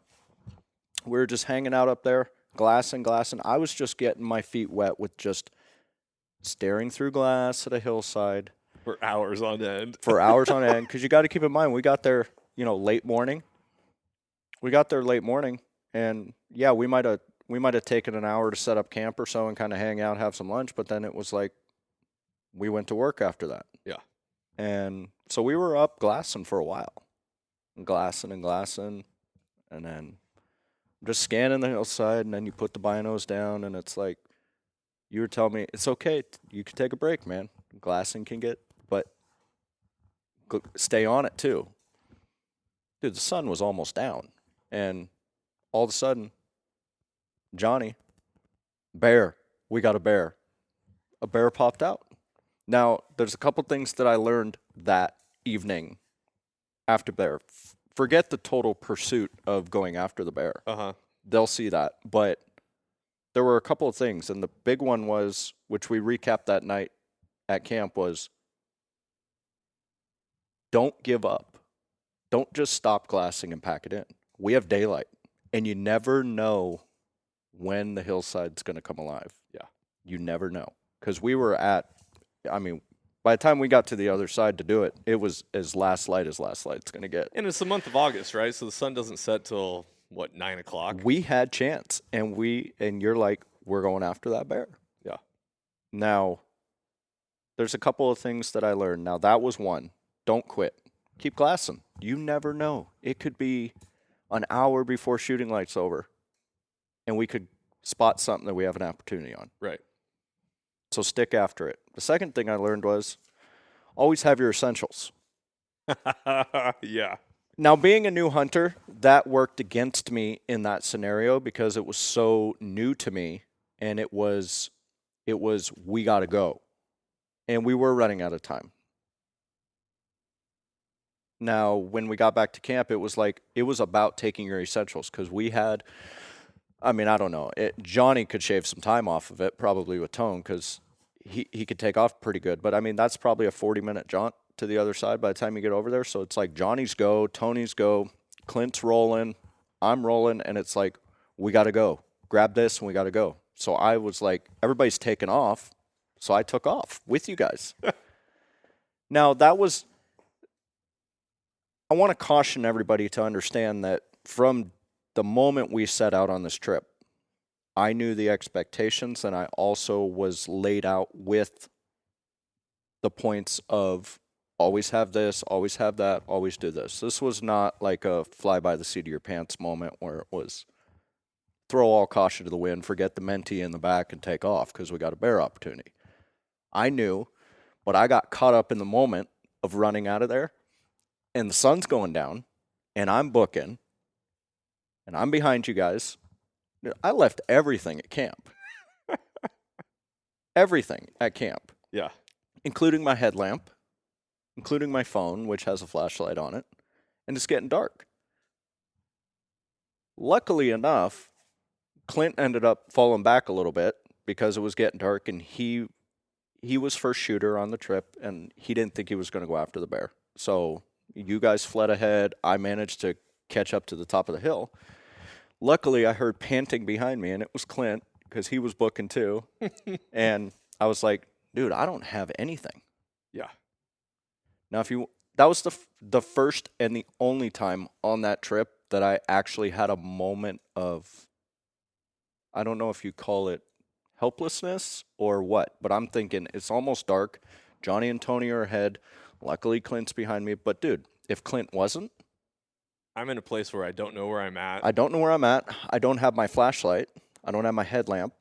We were just hanging out up there, glassing. I was just getting my feet wet with just staring through glass at a hillside For hours on end. for hours on end. Because you got to keep in mind, we got there, late morning. And yeah, we might have taken an hour to set up camp or so and kind of hang out, have some lunch. But then it was like we went to work after that. Yeah. And so we were up glassing for a while, and glassing, and then just scanning the hillside. And then you put the binos down, and it's like you were telling me it's okay. You can take a break, man. Glassing can get, but stay on it too. Dude, the sun was almost down, and all of a sudden, Johnny, bear, we got a bear. A bear popped out. Now, there's a couple things that I learned that evening after bear. Forget the total pursuit of going after the bear. Uh-huh. They'll see that. But there were a couple of things, and the big one was, which we recapped that night at camp, was don't give up. Don't just stop glassing and pack it in. We have daylight, and you never know when the hillside's going to come alive. Yeah. You never know. Because we were by the time we got to the other side to do it, it was as last light's going to get. And it's the month of August, right? So the sun doesn't set till, 9 o'clock? We had chance, and you're like, we're going after that bear. Yeah. Now, there's a couple of things that I learned. Now, that was one. Don't quit. Keep glassing. You never know. It could be an hour before shooting light's over, and we could spot something that we have an opportunity on. Right. So stick after it. The second thing I learned was always have your essentials. Yeah. Now, being a new hunter, that worked against me in that scenario because it was so new to me, and it was we got to go. And we were running out of time. Now, when we got back to camp, it was about taking your essentials because we had, I mean, I don't know. Johnny could shave some time off of it, probably with Tone, because he could take off pretty good. But I mean, that's probably a 40-minute jaunt to the other side by the time you get over there. So it's like Johnny's go, Tony's go, Clint's rolling, I'm rolling, and it's like, we got to go. Grab this and we got to go. So I was like, everybody's taking off. So I took off with you guys. Now, I want to caution everybody to understand that from the moment we set out on this trip, I knew the expectations, and I also was laid out with the points of always have this, always have that, always do this. This was not like a fly by the seat of your pants moment where it was throw all caution to the wind, forget the mentee in the back, and take off because we got a bear opportunity. I knew, but I got caught up in the moment of running out of there, and the sun's going down, and I'm booking, and I'm behind you guys. I left everything at camp. Everything at camp. Yeah. Including my headlamp, including my phone, which has a flashlight on it, and it's getting dark. Luckily enough, Clint ended up falling back a little bit because it was getting dark, and he was first shooter on the trip, and he didn't think he was going to go after the bear. So you guys fled ahead. I managed to catch up to the top of the hill. Luckily, I heard panting behind me, and it was Clint because he was booking too. And I was like, dude, I don't have anything. Yeah. Now, that was the first and the only time on that trip that I actually had a moment of, I don't know if you call it helplessness or what, but I'm thinking it's almost dark. Johnny and Tony are ahead. Luckily, Clint's behind me. But, dude, if Clint wasn't, I'm in a place where I don't know where I'm at. I don't know where I'm at. I don't have my flashlight. I don't have my headlamp.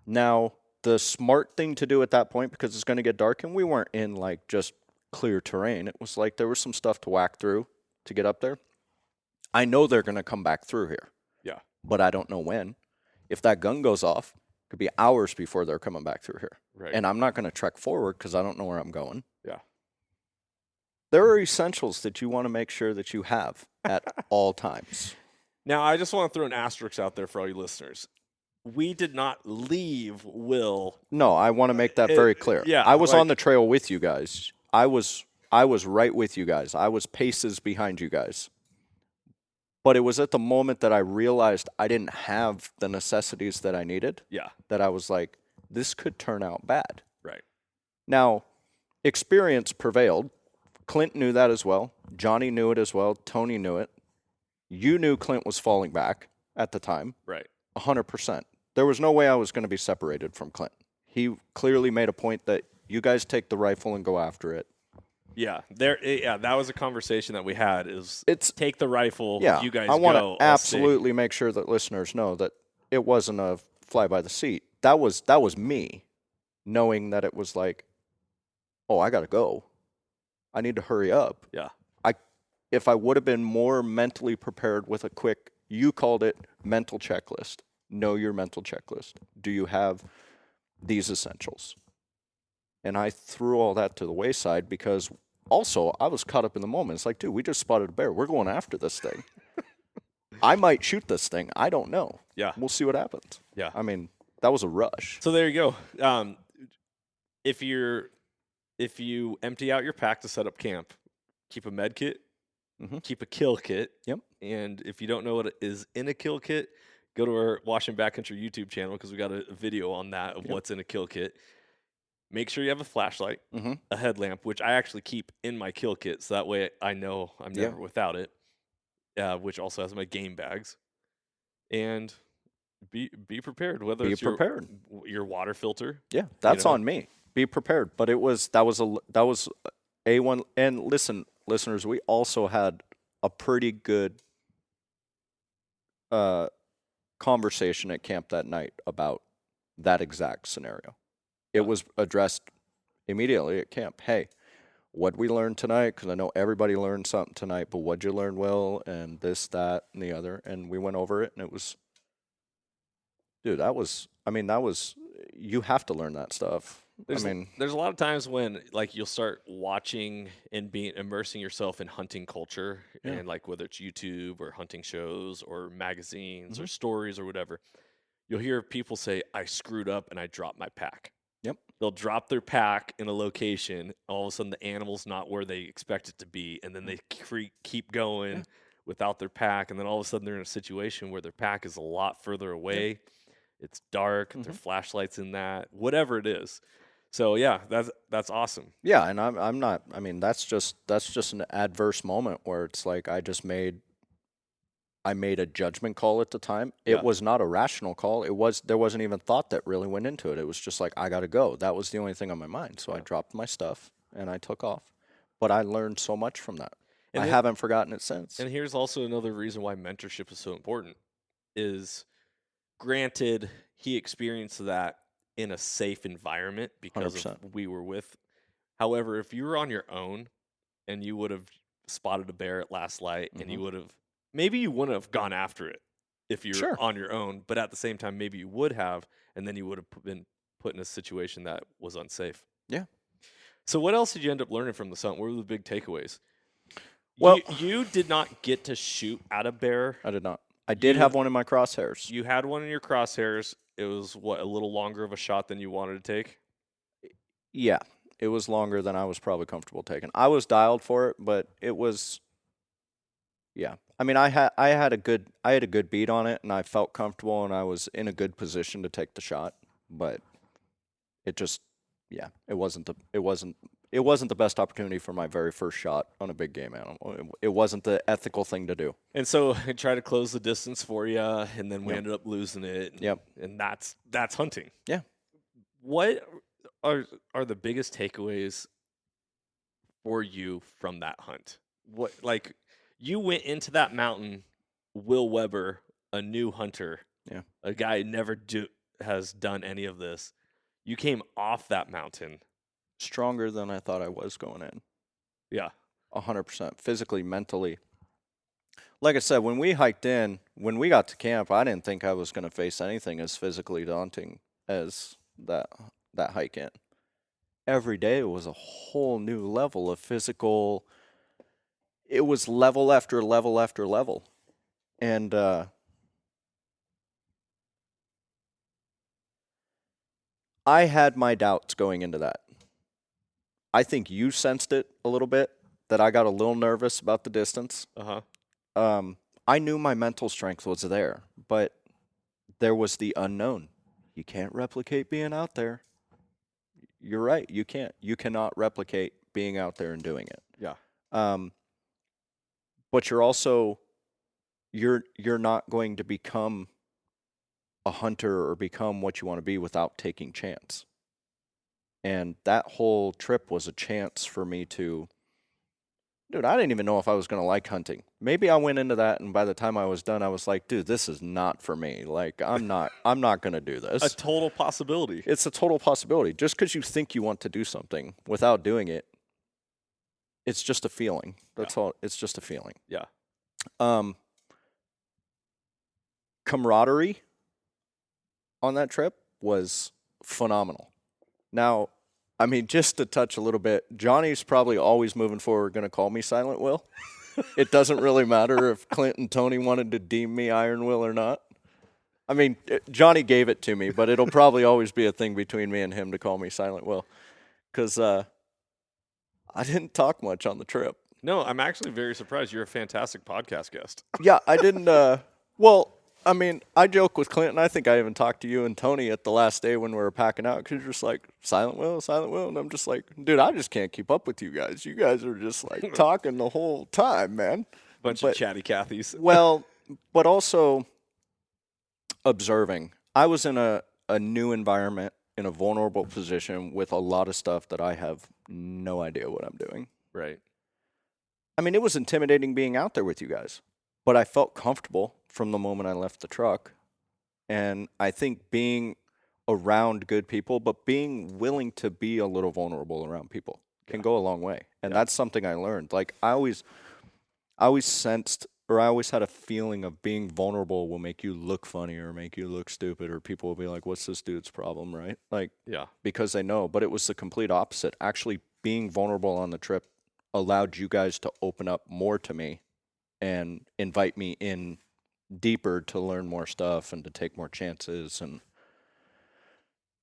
Now, the smart thing to do at that point, because it's going to get dark, and we weren't in, like, just clear terrain. It was like there was some stuff to whack through to get up there. I know they're going to come back through here. Yeah. But I don't know when. If that gun goes off, it could be hours before they're coming back through here. Right. And I'm not going to trek forward because I don't know where I'm going. Yeah. There are essentials that you want to make sure that you have at all times. Now, I just want to throw an asterisk out there for all you listeners. We did not leave Will. No, I want to make that very clear. Yeah, I was on the trail with you guys. I was right with you guys. I was paces behind you guys. But it was at the moment that I realized I didn't have the necessities that I needed. Yeah. That I was like, this could turn out bad. Right. Now, experience prevailed. Clint knew that as well. Johnny knew it as well. Tony knew it. You knew Clint was falling back at the time. Right. 100%. There was no way I was going to be separated from Clint. He clearly made a point that you guys take the rifle and go after it. Yeah, that was a conversation that we had. It's take the rifle. Yeah, you guys. I want to absolutely make sure that listeners know that it wasn't a fly by the seat. That was me, knowing that it was like, oh, I got to go. I need to hurry up. Yeah. If I would have been more mentally prepared with a quick, you called it mental checklist. Know your mental checklist. Do you have these essentials? And I threw all that to the wayside because also I was caught up in the moment. It's like, dude, we just spotted a bear. We're going after this thing. I might shoot this thing. I don't know. Yeah. We'll see what happens. Yeah. I mean, that was a rush. So there you go. If you empty out your pack to set up camp, keep a med kit, keep a kill kit. Yep. And if you don't know what is in a kill kit, go to our Washington Backcountry YouTube channel because we got a video on that of what's in a kill kit. Make sure you have a flashlight, a headlamp, which I actually keep in my kill kit, so that way I know I'm never without it, which also has my game bags. And be prepared, whether it's your water filter. Yeah, that's on me. Be prepared. But that was A1. And listen, listeners, we also had a pretty good conversation at camp that night about that exact scenario. It was addressed immediately at camp. Hey, what'd we learn tonight? Because I know everybody learned something tonight, but what'd you learn, Will? And this, that, and the other. And we went over it, and it was, dude, that was, you have to learn that stuff. There's a lot of times when like you'll start watching and immersing yourself in hunting culture, Yeah. and like whether it's YouTube or hunting shows or magazines Mm-hmm. or stories or whatever, you'll hear people say, "I screwed up and I dropped my pack." Yep. They'll drop their pack in a location. All of a sudden, the animal's not where they expect it to be, and then they keep going Yeah. without their pack, and then all of a sudden they're in a situation where their pack is a lot further away. Yep. It's dark. Their flashlights in that, whatever it is. So yeah, that's awesome. Yeah, and I'm not. I mean, that's just an adverse moment where it's like I made a judgment call at the time. It Yeah. was not a rational call. There wasn't even thought that really went into it. It was just like I got to go. That was the only thing on my mind. So I dropped my stuff and I took off. But I learned so much from that. And I haven't forgotten it since. And here's also another reason why mentorship is so important. Is granted he experienced that in a safe environment because 100%. we were with. However, if you were on your own and you would have spotted a bear at last light and you would have, maybe you wouldn't have gone after it if you were on your own, but at the same time, maybe you would have, and then you would have been put in a situation that was unsafe. Yeah. So what else did you end up learning from the hunt? What were the big takeaways? Well, you did not get to shoot at a bear. I did not. I did have one in my crosshairs. You had one in your crosshairs. It was, a little longer of a shot than you wanted to take? Yeah. It was longer than I was probably comfortable taking. I was dialed for it, but it was, yeah. I mean, I had a good beat on it, and I felt comfortable, and I was in a good position to take the shot. But it just, yeah, it wasn't the best opportunity for my very first shot on a big game animal. It wasn't the ethical thing to do. And so I tried to close the distance for you, and then we ended up losing it. Yep. And that's hunting. Yeah. What are the biggest takeaways for you from that hunt? What, like, you went into that mountain, Will Weber, a new hunter, a guy who never has done any of this. You came off that mountain stronger than I thought I was going in. Yeah. 100%. Physically, mentally. Like I said, when we hiked in, when we got to camp, I didn't think I was going to face anything as physically daunting as that hike in. Every day was a whole new level of physical. It was level after level after level. And I had my doubts going into that. I think you sensed it a little bit, that I got a little nervous about the distance. I knew my mental strength was there, but there was the unknown. You can't replicate being out there. You're right, you can't. You cannot replicate being out there and doing it. Yeah. But you're also, you're not going to become a hunter or become what you want to be without taking chance. And that whole trip was a chance for me to, dude, I didn't even know if I was going to like hunting. Maybe I went into that, and by the time I was done, I was like, dude, this is not for me. Like, I'm not going to do this. A total possibility. It's a total possibility. Just because you think you want to do something without doing it, it's just a feeling. That's all. It's just a feeling. Yeah. Camaraderie on that trip was phenomenal. Now, I mean, just to touch a little bit, Johnny's probably always moving forward going to call me Silent Will. It doesn't really matter if Clint and Tony wanted to deem me Iron Will or not. I mean, Johnny gave it to me, but it'll probably always be a thing between me and him to call me Silent Will. Because I didn't talk much on the trip. No, I'm actually very surprised. You're a fantastic podcast guest. Yeah, I didn't. Well, I mean, I joke with Clint, and I think I even talked to you and Tony at the last day when we were packing out, because you're just like, Silent Will, and I'm just like, dude, I just can't keep up with you guys. You guys are just like talking the whole time, man. Bunch of chatty Cathys. Well, but also observing. I was in a new environment, in a vulnerable position with a lot of stuff that I have no idea what I'm doing. Right. I mean, it was intimidating being out there with you guys, but I felt comfortable from the moment I left the truck. And I think being around good people, but being willing to be a little vulnerable around people can go a long way. And that's something I learned. Like I always sensed, or I always had a feeling of being vulnerable will make you look funny or make you look stupid, or people will be like, what's this dude's problem, right? Like, Yeah. because they know. But it was the complete opposite. Actually, being vulnerable on the trip allowed you guys to open up more to me and invite me in deeper to learn more stuff and to take more chances. And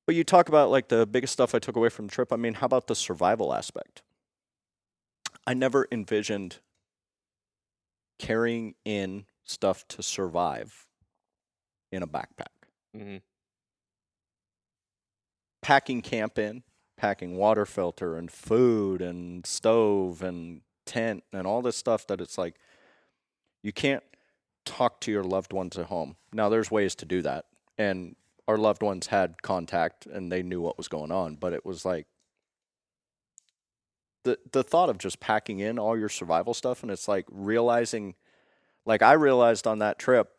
but you talk about like the biggest stuff I took away from the trip. I mean, how about the survival aspect? I never envisioned carrying in stuff to survive in a backpack. Mm-hmm. Packing camp in, packing water filter and food and stove and tent and all this stuff that it's like you can't talk to your loved ones at home. Now there's ways to do that. And our loved ones had contact and they knew what was going on, but it was like the thought of just packing in all your survival stuff, and it's like realizing, like I realized on that trip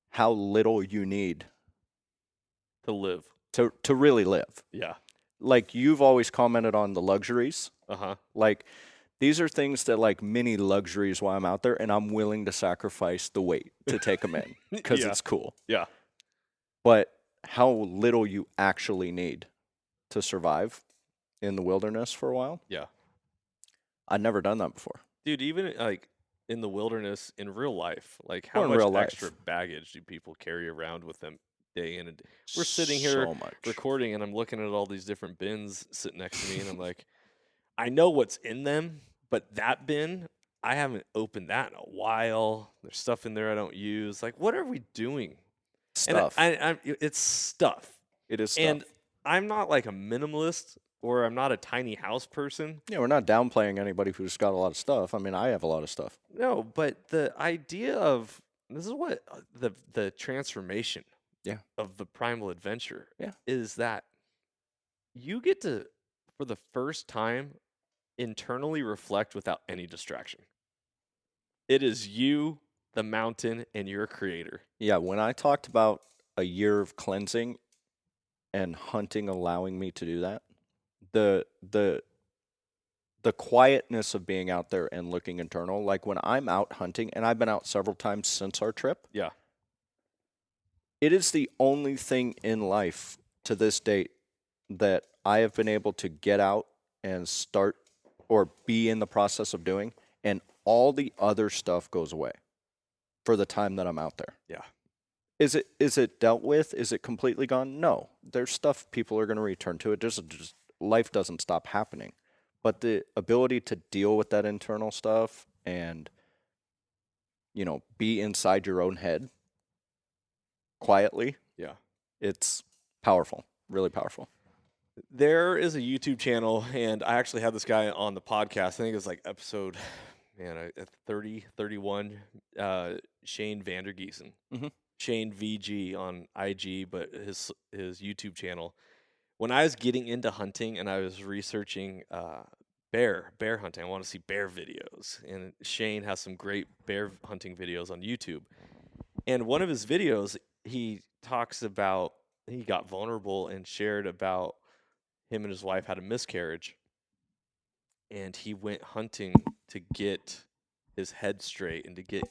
how little you need To live. to really live. Yeah. Like you've always commented on the luxuries. Uh-huh. Like these are things that like mini luxuries while I'm out there, and I'm willing to sacrifice the weight to take them in because Yeah. it's cool. Yeah. But how little you actually need to survive in the wilderness for a while. Yeah. I'd never done that before. Dude, even like in the wilderness in real life, like Or how in much real life. extra baggage do people carry around with them day in and day? We're sitting here so much. recording and I'm looking at all these different bins sitting next to me and I'm like, I know what's in them, but that bin, I haven't opened that in a while. There's stuff in there I don't use. Like, what are we doing? Stuff. And it's stuff. It is stuff. And I'm not like a minimalist or I'm not a tiny house person. Yeah, we're not downplaying anybody who's got a lot of stuff. I mean, I have a lot of stuff. No, but the idea of this is what the transformation of the primal adventure is that you get to, for the first time, internally reflect without any distraction. It is you, the mountain, and your creator. Yeah, when I talked about a year of cleansing and hunting allowing me to do that, the quietness of being out there and looking internal, like when I'm out hunting, and I've been out several times since our trip. Yeah. It is the only thing in life to this date that I have been able to get out and start or be in the process of doing, and all the other stuff goes away for the time that I'm out there. Yeah. Is it dealt with? Is it completely gone? No. There's stuff people are going to return to. It just life doesn't stop happening. But the ability to deal with that internal stuff and, you know, be inside your own head quietly. Yeah. It's powerful, really powerful. There is a YouTube channel, and I actually had this guy on the podcast. I think it was like episode, 30, 31, Shane Vandergiesen. Mm-hmm. Shane VG on IG, but his YouTube channel. When I was getting into hunting and I was researching bear hunting, I want to see bear videos. And Shane has some great bear hunting videos on YouTube. And one of his videos, he talks about, he got vulnerable and shared about him and his wife had a miscarriage. And he went hunting to get his head straight and to get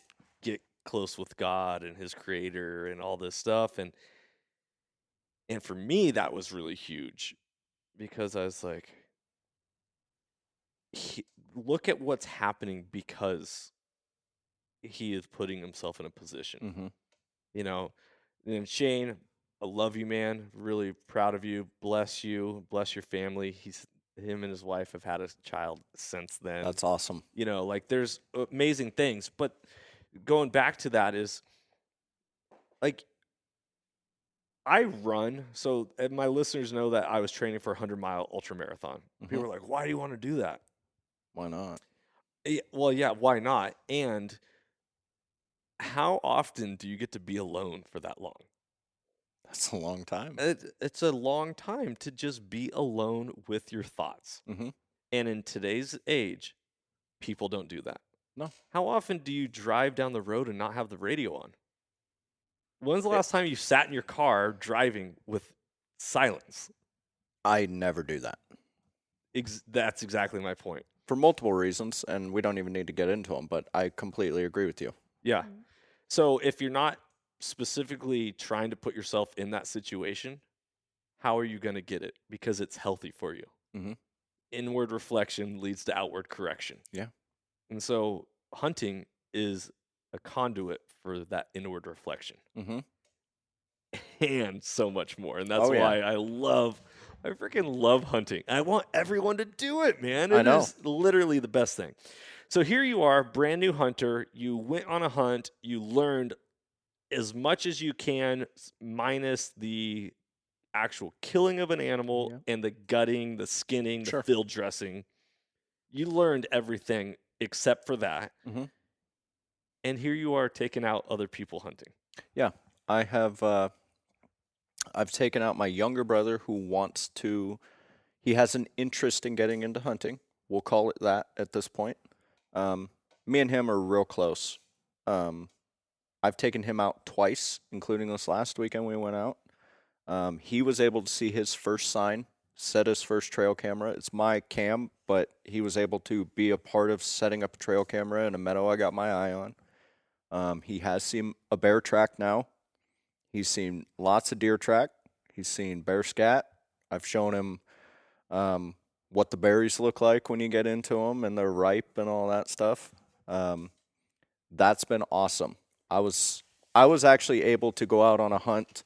close with God and his creator and all this stuff. And for me, that was really huge because I was like, look at what's happening because he is putting himself in a position. Mm-hmm. You know, and Shane, I love you, man. Really proud of you. Bless you. Bless your family. Him and his wife have had a child since then. That's awesome. You know, like there's amazing things. But going back to that is like, I run, so my listeners know that I was training for a 100-mile ultra marathon. Mm-hmm. People are like, why do you want to do that? Why not? Well, yeah, why not? And how often do you get to be alone for that long? That's a long time. It's a long time to just be alone with your thoughts. Mm-hmm. And in today's age, people don't do that. No. How often do you drive down the road and not have the radio on? When's the last time you sat in your car driving with Silence. I never do that That's exactly my point. for multiple reasons, and we don't even need to get into them, but I completely agree with you. Yeah. So if you're not specifically trying to put yourself in that situation, how are you going to get it? Because it's healthy for you. Mhm. Inward reflection leads to outward correction. Yeah. And so hunting is a conduit for that inward reflection Mhm. and so much more. And that's Oh, yeah. why I freaking love hunting. I want everyone to do it, man. I It know. is literally the best thing. So here you are, brand new hunter. You went on a hunt. You learned as much as you can, minus the actual killing of an animal Yeah. and the gutting, the skinning, Sure. the field dressing. You learned everything except for that. Mhm. And here you are taking out other people hunting. Yeah. I have I've taken out my younger brother who wants to he has an interest in getting into hunting. We'll call it that at this point. Me and him are real close. I've taken him out twice, including this last weekend we went out. He was able to see his first sign, set his first trail camera. It's my cam, but he was able to be a part of setting up a trail camera in a meadow I got my eye on. He has seen a bear track now. He's seen lots of deer track. He's seen bear scat. I've shown him what the berries look like when you get into them and they're ripe and all that stuff. That's been awesome. I was actually able to go out on a hunt,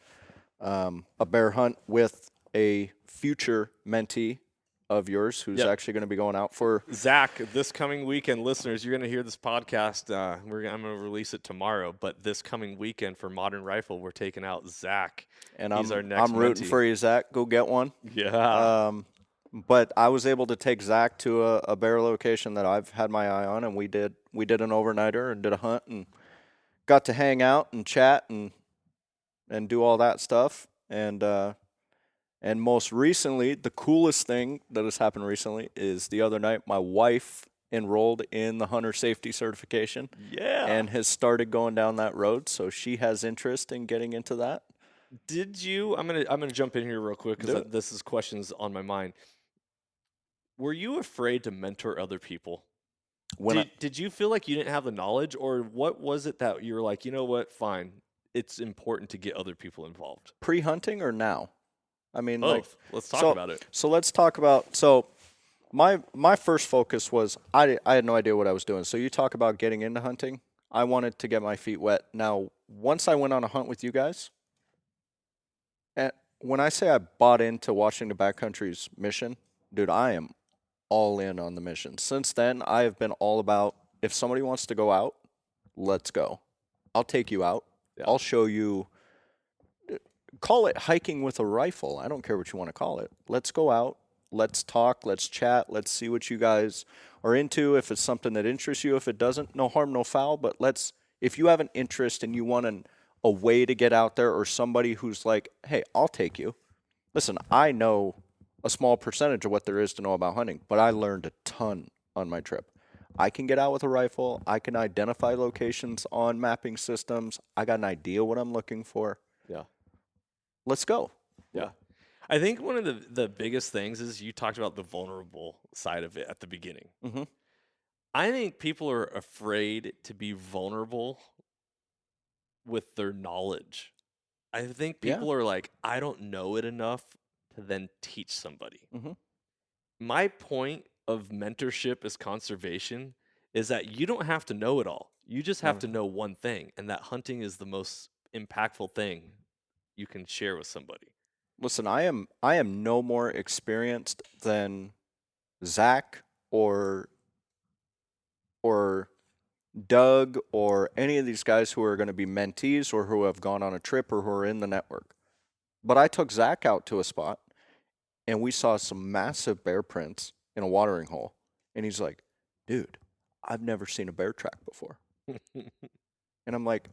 a bear hunt with a future mentee of yours who's Yep. actually going to be going out for Zach, this coming weekend, listeners, you're going to hear this podcast. I'm going to release it tomorrow, but this coming weekend for Modern Rifle, we're taking out Zach. and He's our next I'm rooting mentee. for you, Zach. Go get one. Yeah. But I was able to take Zach to a bear location that I've had my eye on, and we did an overnighter and did a hunt and got to hang out and chat and do all that stuff. And most recently, the coolest thing that has happened recently is the other night my wife enrolled in the hunter safety certification Yeah. and has started going down that road. So she has interest in getting into that. Did you? I'm gonna jump in here real quick Do because it. this is questions on my mind. Were you afraid to mentor other people? When Did you feel like you didn't have the knowledge, or what was it that you were like, you know what, fine, it's important to get other people involved? pre-hunting or now? I mean, Both. Let's talk about it. So let's talk about. So my first focus was I had no idea what I was doing. So you talk about getting into hunting. I wanted to get my feet wet. Now, once I went on a hunt with you guys, and when I say I bought into watching the Backcountry's mission, dude, I am all in on the mission. Since then, I have been all about if somebody wants to go out, let's go. I'll take you out. Yeah. I'll show you. Call it hiking with a rifle. I don't care what you want to call it. Let's go out. Let's talk. Let's chat. Let's see what you guys are into. If it's something that interests you, if it doesn't, no harm, no foul. But if you have an interest and you want a way to get out there or somebody who's like, hey, I'll take you. Listen, I know a small percentage of what there is to know about hunting, but I learned a ton on my trip. I can get out with a rifle. I can identify locations on mapping systems. I got an idea what I'm looking for. Yeah. Let's go. Yeah. I think one of the biggest things is you talked about the vulnerable side of it at the beginning. Mm-hmm. I think people are afraid to be vulnerable with their knowledge. I think people are like, I don't know it enough to then teach somebody. Mm-hmm. My point of mentorship as conservation is that you don't have to know it all. You just have to know one thing, and that hunting is the most impactful thing you can share with somebody. Listen, I am no more experienced than Zach or Doug or any of these guys who are going to be mentees or who have gone on a trip or who are in the network. But I took Zach out to a spot and we saw some massive bear prints in a watering hole. And he's like, dude, I've never seen a bear track before. And I'm like,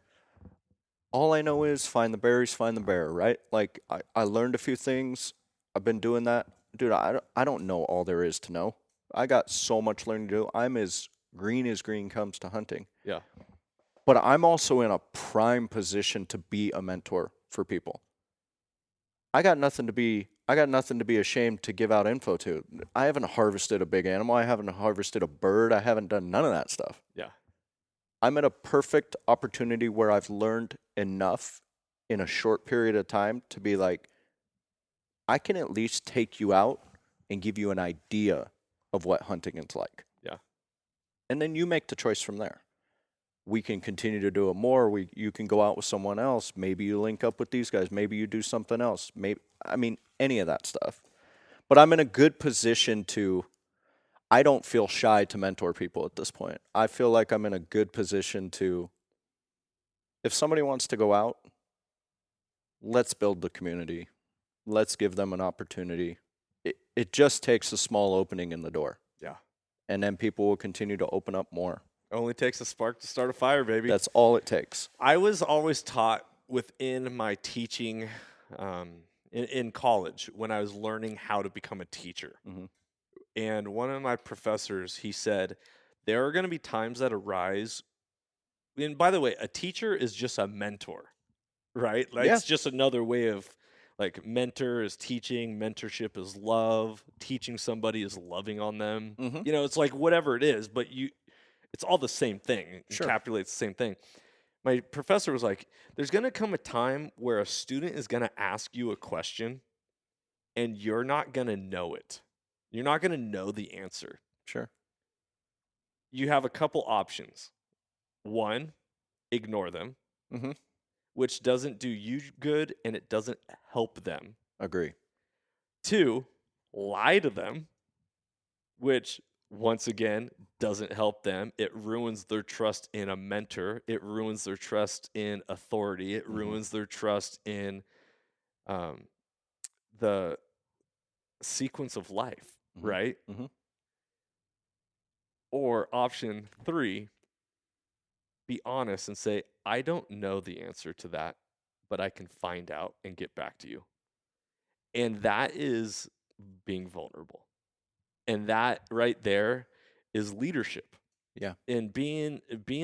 all I know is find the berries, find the bear, right? Like, I learned a few things. I've been doing that. Dude, I don't know all there is to know. I got so much learning to do. I'm as green comes to hunting. Yeah. But I'm also in a prime position to be a mentor for people. I got nothing to be ashamed to give out info to. I haven't harvested a big animal. I haven't harvested a bird. I haven't done none of that stuff. Yeah. I'm at a perfect opportunity where I've learned enough in a short period of time to be like, I can at least take you out and give you an idea of what hunting is like. Yeah. And then you make the choice from there. We can continue to do it more. You can go out with someone else. Maybe you link up with these guys. Maybe you do something else. Any of that stuff. But I'm in a good position I don't feel shy to mentor people at this point. I feel like I'm in a good position if somebody wants to go out, let's build the community. Let's give them an opportunity. It just takes a small opening in the door. Yeah. And then people will continue to open up more. Only takes a spark to start a fire, baby. That's all it takes. I was always taught within my teaching in college when I was learning how to become a teacher. Mhm. And one of my professors, he said, there are going to be times that arise. And by the way, a teacher is just a mentor, right? Like, Yeah. It's just another way of, like, mentor is teaching, mentorship is love, teaching somebody is loving on them. Mhm. It's like whatever it is, but it's all the same thing. It Sure. encapsulates the same thing. My professor was like, there's going to come a time where a student is going to ask you a question and you're not going to know it. You're not going to know the answer. Sure. You have a couple options. One, ignore them, Mhm. which doesn't do you good and it doesn't help them. Agree. Two, lie to them, which once again doesn't help them. It ruins their trust in a mentor. It ruins their trust in authority. It ruins their trust in the sequence of life, right? Mhm. Or option three, be honest and say, I don't know the answer to that, but I can find out and get back to you. And that is being vulnerable. And that right there is leadership. Yeah. And being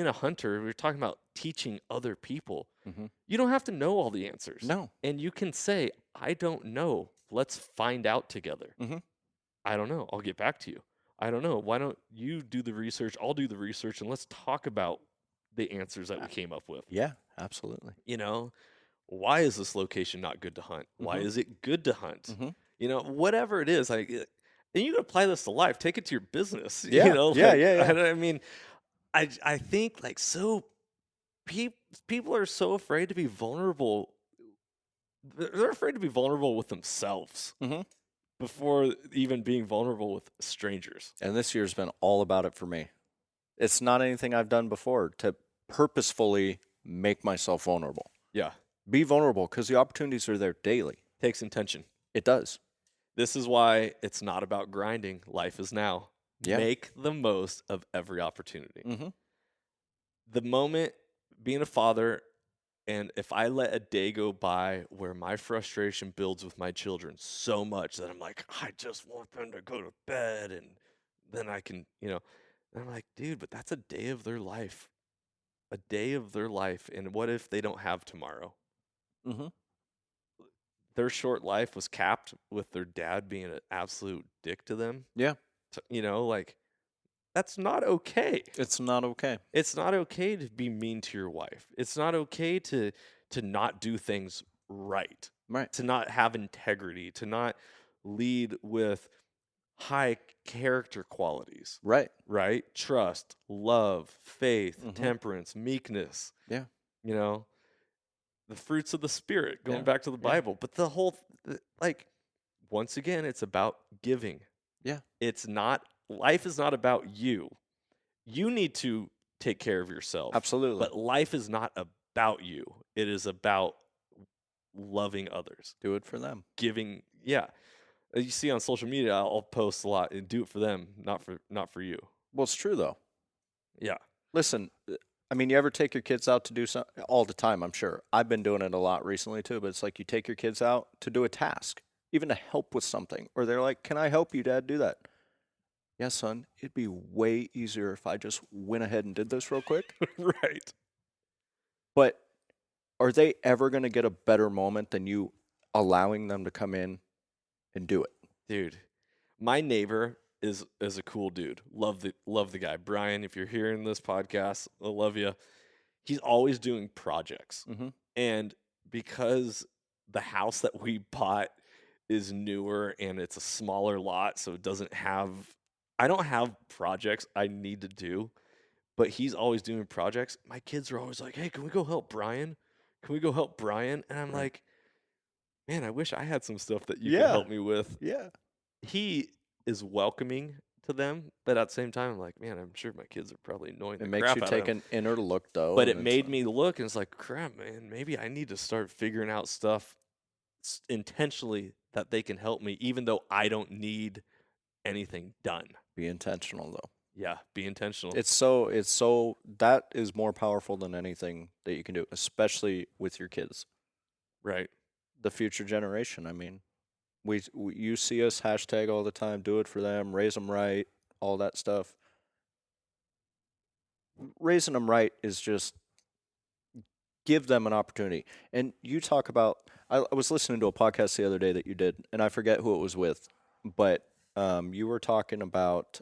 a hunter, we're talking about teaching other people. Mhm. You don't have to know all the answers. No. And you can say, I don't know. Let's find out together. Mhm. I don't know. I'll get back to you. I don't know. Why don't you do the research? I'll do the research and let's talk about the answers that we came up with. Yeah, absolutely. Why is this location not good to hunt? Why Mhm. is it good to hunt? Mhm. Whatever it is, like, and you can apply this to life. Take it to your business. Yeah. Yeah. I think like people are so afraid to be vulnerable. They're afraid to be vulnerable with themselves Mhm. before even being vulnerable with strangers. And this year's been all about it for me. It's not anything I've done before to purposefully make myself vulnerable. Yeah, Be vulnerable because the opportunities are there daily. takes intention. It does. This is why it's not about grinding. Life is now. Yeah. Make the most of every opportunity. Mhm. The moment being a father, and if I let a day go by where my frustration builds with my children so much that I'm like, I just want them to go to bed and then I can, and I'm like, dude, but that's a day of their life. A day of their life. And what if they don't have tomorrow? Mhm. Their short life was capped with their dad being an absolute dick to them. Yeah. Like, that's not okay. It's not okay. It's not okay to be mean to your wife. It's not okay to not do things right. Right. To not have integrity, to not lead with high character qualities. Right. Right? Trust, love, faith, Mhm. temperance, meekness. Yeah. The fruits of the spirit, going Yeah. back to the Yeah. Bible. But the whole once again, it's about giving. Yeah. Life is not about you. You need to take care of yourself. Absolutely. But life is not about you. It is about loving others. Do it for them. Giving, yeah. You see on social media, I'll post a lot and do it for them, not for you. Well, it's true though. Yeah. Listen, you ever take your kids out to do something all the time? I'm sure. I've been doing it a lot recently too, but it's like you take your kids out to do a task, even to help with something, or they're like, "Can I help you, Dad, do that?" Yes, son. It'd be way easier if I just went ahead and did this real quick. Right. But are they ever going to get a better moment than you allowing them to come in and do it. Dude, my neighbor is a cool dude. Love the guy. Brian, if you're hearing this podcast, I love you. He's always doing projects. Mm-hmm. And because the house that we bought is newer and it's a smaller lot, so it doesn't have I don't have projects I need to do, but he's always doing projects. My kids are always like, "Hey, can we go help Brian? Can we go help Brian?" And I'm Right. like, "Man, I wish I had some stuff that you could Yeah. help me with." Yeah. He is welcoming to them, but at the same time, I'm like, "Man, I'm sure my kids are probably annoying It the makes crap you out of take him." an inner look, though. But it and made me look, and it's like, "Crap, man, maybe I need to start figuring out stuff intentionally that they can help me, even though I don't need anything done." be intentional, though. Yeah, be intentional. It's so that is more powerful than anything that you can do, especially with your kids, Right. the future generation. I mean, you see us hashtag all the time, do it for them, raise them right, all that stuff. Raising them right is just give them an opportunity. And you talk about, I was listening to a podcast the other day that you did, and I forget who it was with, but you were talking about,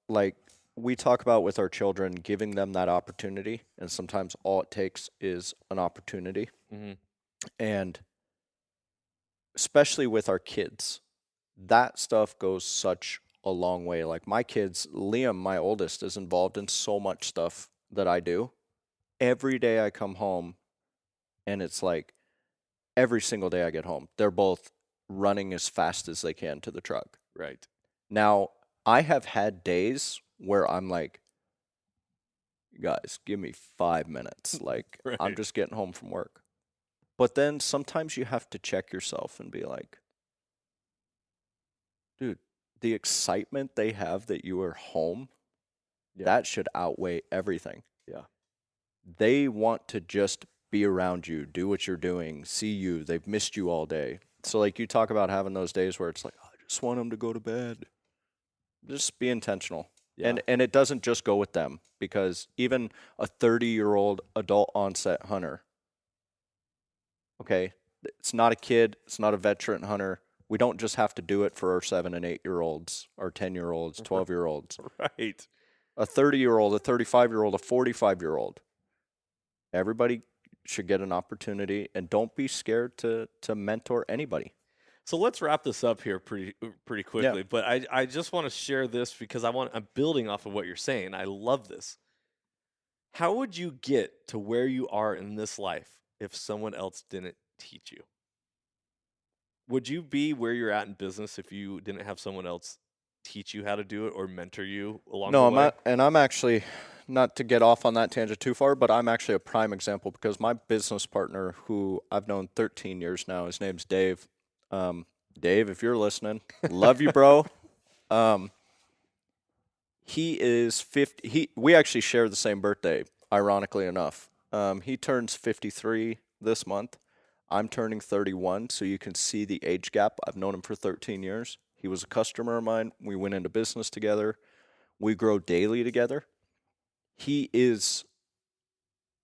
like we talk about with our children, giving them that opportunity, and sometimes all it takes is an opportunity. Mm-hmm. And especially with our kids, that stuff goes such a long way. Like my kids, Liam, my oldest, is involved in so much stuff that I do. Every day I come home, and it's like every single day I get home, they're both running as fast as they can to the truck. Right. Now, I have had days where I'm like, guys, give me 5 minutes. Like, I'm Right. just getting home from work. But then sometimes you have to check yourself and be like, dude, the excitement they have that you are home, Yeah. that should outweigh everything. Yeah. They want to just be around you, do what you're doing, see you. They've missed you all day. So, like, you talk about having those days where it's like, I just want them to go to bed. Just be intentional. Yeah. And it doesn't just go with them, because even a 30-year-old adult onset hunter, okay, it's not a kid, it's not a veteran hunter. We don't just have to do it for our 7 and 8-year-olds, our 10-year-olds, 12-year-olds. Right. A 30-year-old, a 35-year-old, a 45-year-old. Everybody should get an opportunity, and don't be scared to mentor anybody. So let's wrap this up here pretty quickly. Yeah. But I just want to share this because I'm building off of what you're saying. I love this. How would you get to where you are in this life if someone else didn't teach you? Would you be where you're at in business if you didn't have someone else teach you how to do it or mentor you along No, the I'm way? not, and I'm actually, not to get off on that tangent too far, but I'm actually a prime example, because my business partner, who I've known 13 years now, his name's Dave. Dave, if you're listening, love you, bro. He is 50. We actually share the same birthday, ironically enough. He turns 53 this month. I'm turning 31, so you can see the age gap. I've known him for 13 years. He was a customer of mine. We went into business together. We grow daily together. He is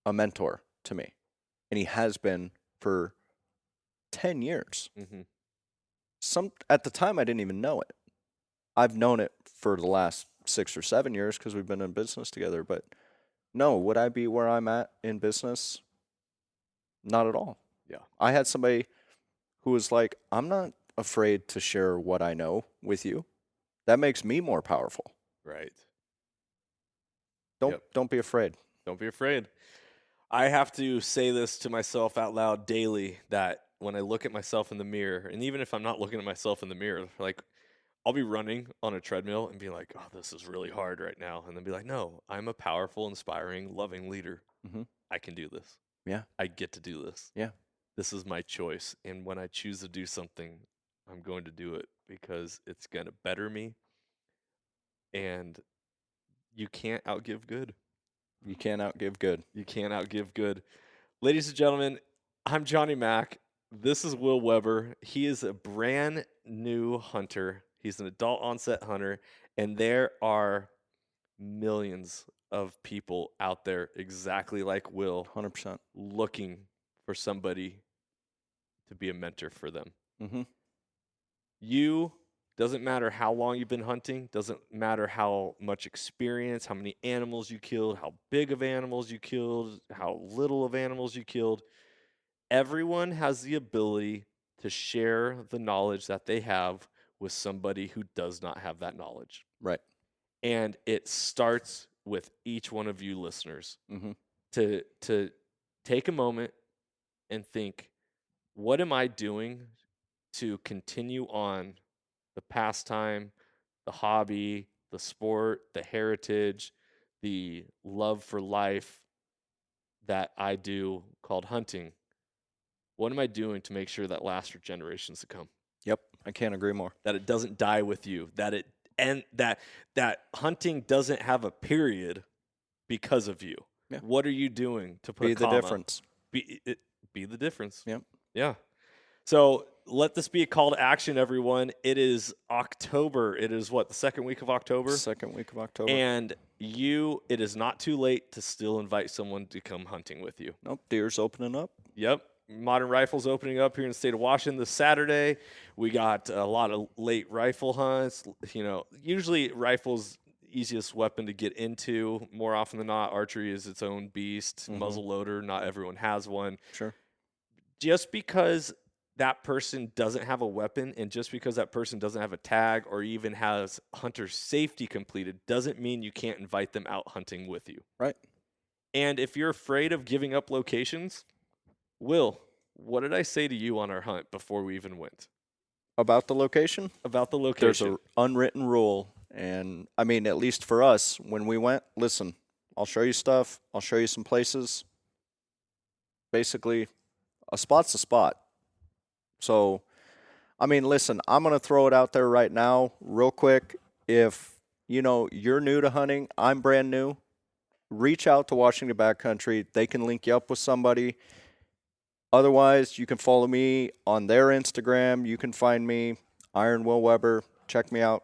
a mentor to me, and he has been for 10 years. Mm-hmm. At the time, I didn't even know it. I've known it for the last 6 or 7 years because we've been in business together. But no, would I be where I'm at in business? Not at all. Yeah. I had somebody who was like, I'm not afraid to share what I know with you. That makes me more powerful. Right. Don't be afraid. Don't be afraid. I have to say this to myself out loud daily, that when I look at myself in the mirror, and even if I'm not looking at myself in the mirror, like I'll be running on a treadmill and be like, oh, this is really hard right now. And then be like, no, I'm a powerful, inspiring, loving leader. Mhm. I can do this. Yeah. I get to do this. Yeah. This is my choice. And when I choose to do something, I'm going to do it because it's going to better me. And you can't outgive good. You can't outgive good. You can't outgive good. Ladies and gentlemen, I'm Johnny Mack. This is Will Weber. He is a brand new hunter. He's an adult onset hunter, and there are millions of people out there exactly like Will 100%. looking for somebody to be a mentor for them. Mm-hmm. You, doesn't matter how long you've been hunting, doesn't matter how much experience, how many animals you killed, how big of animals you killed, how little of animals you killed. Everyone has the ability to share the knowledge that they have with somebody who does not have that knowledge. Right. And it starts with each one of you listeners Mm-hmm. to take a moment and think, what am I doing to continue on the pastime, the hobby, the sport, the heritage, the love for life that I do called hunting? What am I doing to make sure that lasts for generations to come? Yep. I can't agree more. That it doesn't die with you, that it and that hunting doesn't have a period because of you. Yeah. What are you doing to put Be a the comma? difference. Be the difference. Yep. Yeah. So let this be a call to action, everyone. It is October. It is what, the second week of October? Second week of October. And it is not too late to still invite someone to come hunting with you. Nope. Deer's opening up. Yep. Modern Rifles opening up here in the state of Washington this Saturday. We got a lot of late rifle hunts. Usually rifles easiest weapon to get into. More often than not, archery is its own beast. Mhm. Muzzle loader, not everyone has one. Sure. Just because that person doesn't have a weapon and just because that person doesn't have a tag or even has hunter safety completed doesn't mean you can't invite them out hunting with you. Right. And if you're afraid of giving up locations, Will, what did I say to you on our hunt before we even went? About the location? About the There's location. an unwritten rule. And I mean, at least for us, when we went, listen, I'll show you stuff. I'll show you some places. Basically, a spot's a spot. So, I mean, listen, I'm going to throw it out there right now real quick. If, you're new to hunting, I'm brand new, reach out to Washington Backcountry. They can link you up with somebody. Otherwise, you can follow me on their Instagram. You can find me, Iron Will Weber. Check me out.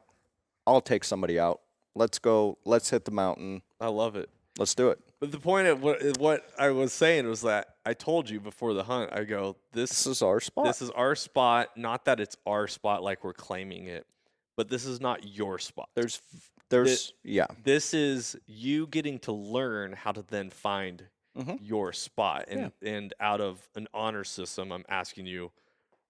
I'll take somebody out. Let's go. Let's hit the mountain. I love it. Let's do it. But the point of what I was saying was that I told you before the hunt, I go, This is our spot. This is our spot. Not that it's our spot like we're claiming it, but this is not your spot. Yeah. This is you getting to learn how to then find Mhm. your spot. And out of an honor system, I'm asking you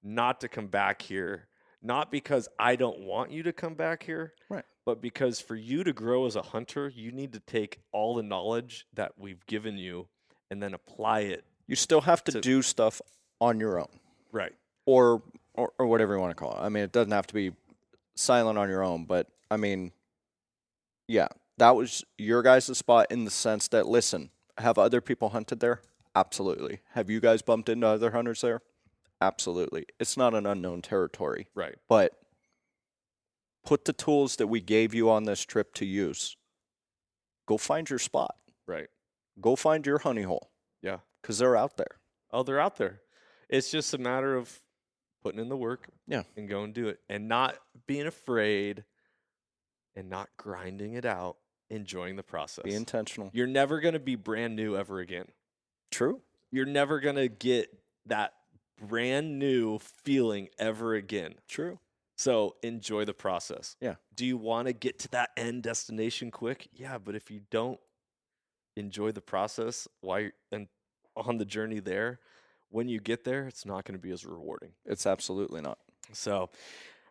not to come back here, not because I don't want you to come back here, Right. but because for you to grow as a hunter, you need to take all the knowledge that we've given you and then apply it. You still have to do stuff on your own. Right. Or whatever you want to call it. I mean, it doesn't have to be silent on your own, but I mean, yeah, that was your guys' spot in the sense that, listen, have other people hunted there? Absolutely. Have you guys bumped into other hunters there? Absolutely. It's not an unknown territory. Right. But put the tools that we gave you on this trip to use. Go find your spot. Right. Go find your honey hole. Yeah. Because they're out there. Oh, they're out there. It's just a matter of putting in the work. Yeah. And go and do it. And not being afraid and not grinding it out, enjoying the process. Be intentional. You're never going to be brand new ever again. True. You're never going to get that brand new feeling ever again. True. So enjoy the process. Yeah. Do you want to get to that end destination quick? Yeah, but if you don't enjoy the process and on the journey there, when you get there, it's not going to be as rewarding. It's absolutely not. So,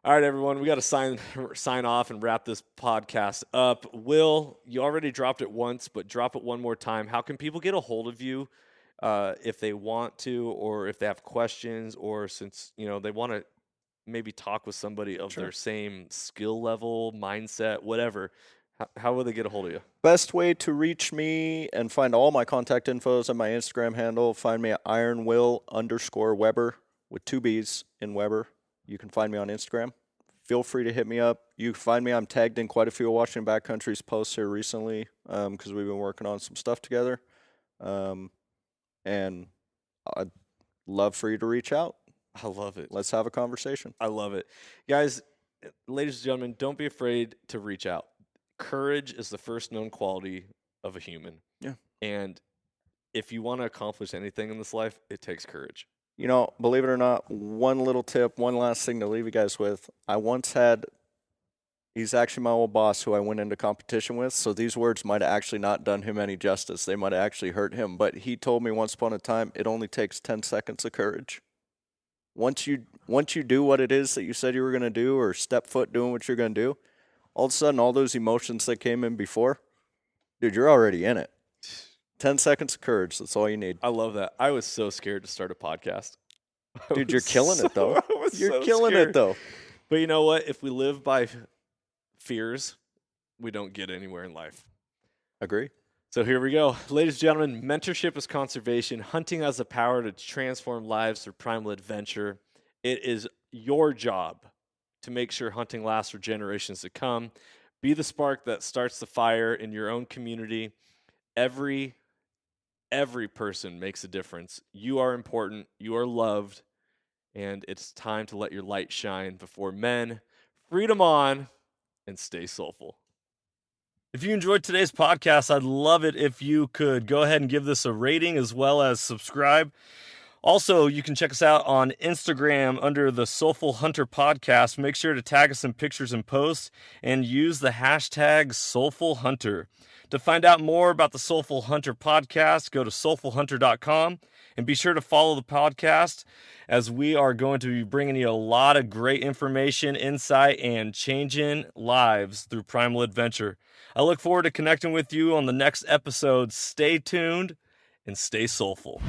all right, everyone, we got to sign off and wrap this podcast up. Will, you already dropped it once, but drop it one more time. How can people get a hold of you if they want to, or if they have questions, or since they want to maybe talk with somebody of their same skill level, mindset, whatever? How will they get a hold of you? Best way to reach me and find all my contact info is on my Instagram handle. Find me at ironwill_Weber with 2 B's in Weber. You can find me on Instagram. Feel free to hit me up. You can find me. I'm tagged in quite a few of Washington Backcountry's posts here recently because we've been working on some stuff together. And I'd love for you to reach out. I love it. Let's have a conversation. I love it. Guys, ladies and gentlemen, don't be afraid to reach out. Courage is the first known quality of a human. Yeah. And if you want to accomplish anything in this life, it takes courage. You know, believe it or not, one little tip, one last thing to leave you guys with. I once had, he's actually my old boss who I went into competition with, so these words might have actually not done him any justice. They might have actually hurt him, but he told me once upon a time, it only takes 10 seconds of courage. Once you do what it is that you said you were going to do, or step foot doing what you're going to do, all of a sudden, all those emotions that came in before, dude, you're already in it. 10 seconds of courage. That's all you need. I love that. I was so scared to start a podcast. Dude, you're killing it, though. You're killing scared. it, though. But you know what? If we live by fears, we don't get anywhere in life. Agree. So here we go. Ladies and gentlemen, mentorship is conservation. Hunting has the power to transform lives through primal adventure. It is your job to make sure hunting lasts for generations to come. Be the spark that starts the fire in your own community. Every person makes a difference. You are important. You are loved. And it's time to let your light shine before men. Freedom on, and stay soulful. If you enjoyed today's podcast, I'd love it if you could go ahead and give this a rating as well as subscribe. Also, you can check us out on Instagram under the Soulful Hunter Podcast. Make sure to tag us in pictures and posts and use the hashtag Soulful Hunter. To find out more about the Soulful Hunter Podcast, go to soulfulhunter.com and be sure to follow the podcast, as we are going to be bringing you a lot of great information, insight, and changing lives through primal adventure. I look forward to connecting with you on the next episode. Stay tuned and stay soulful.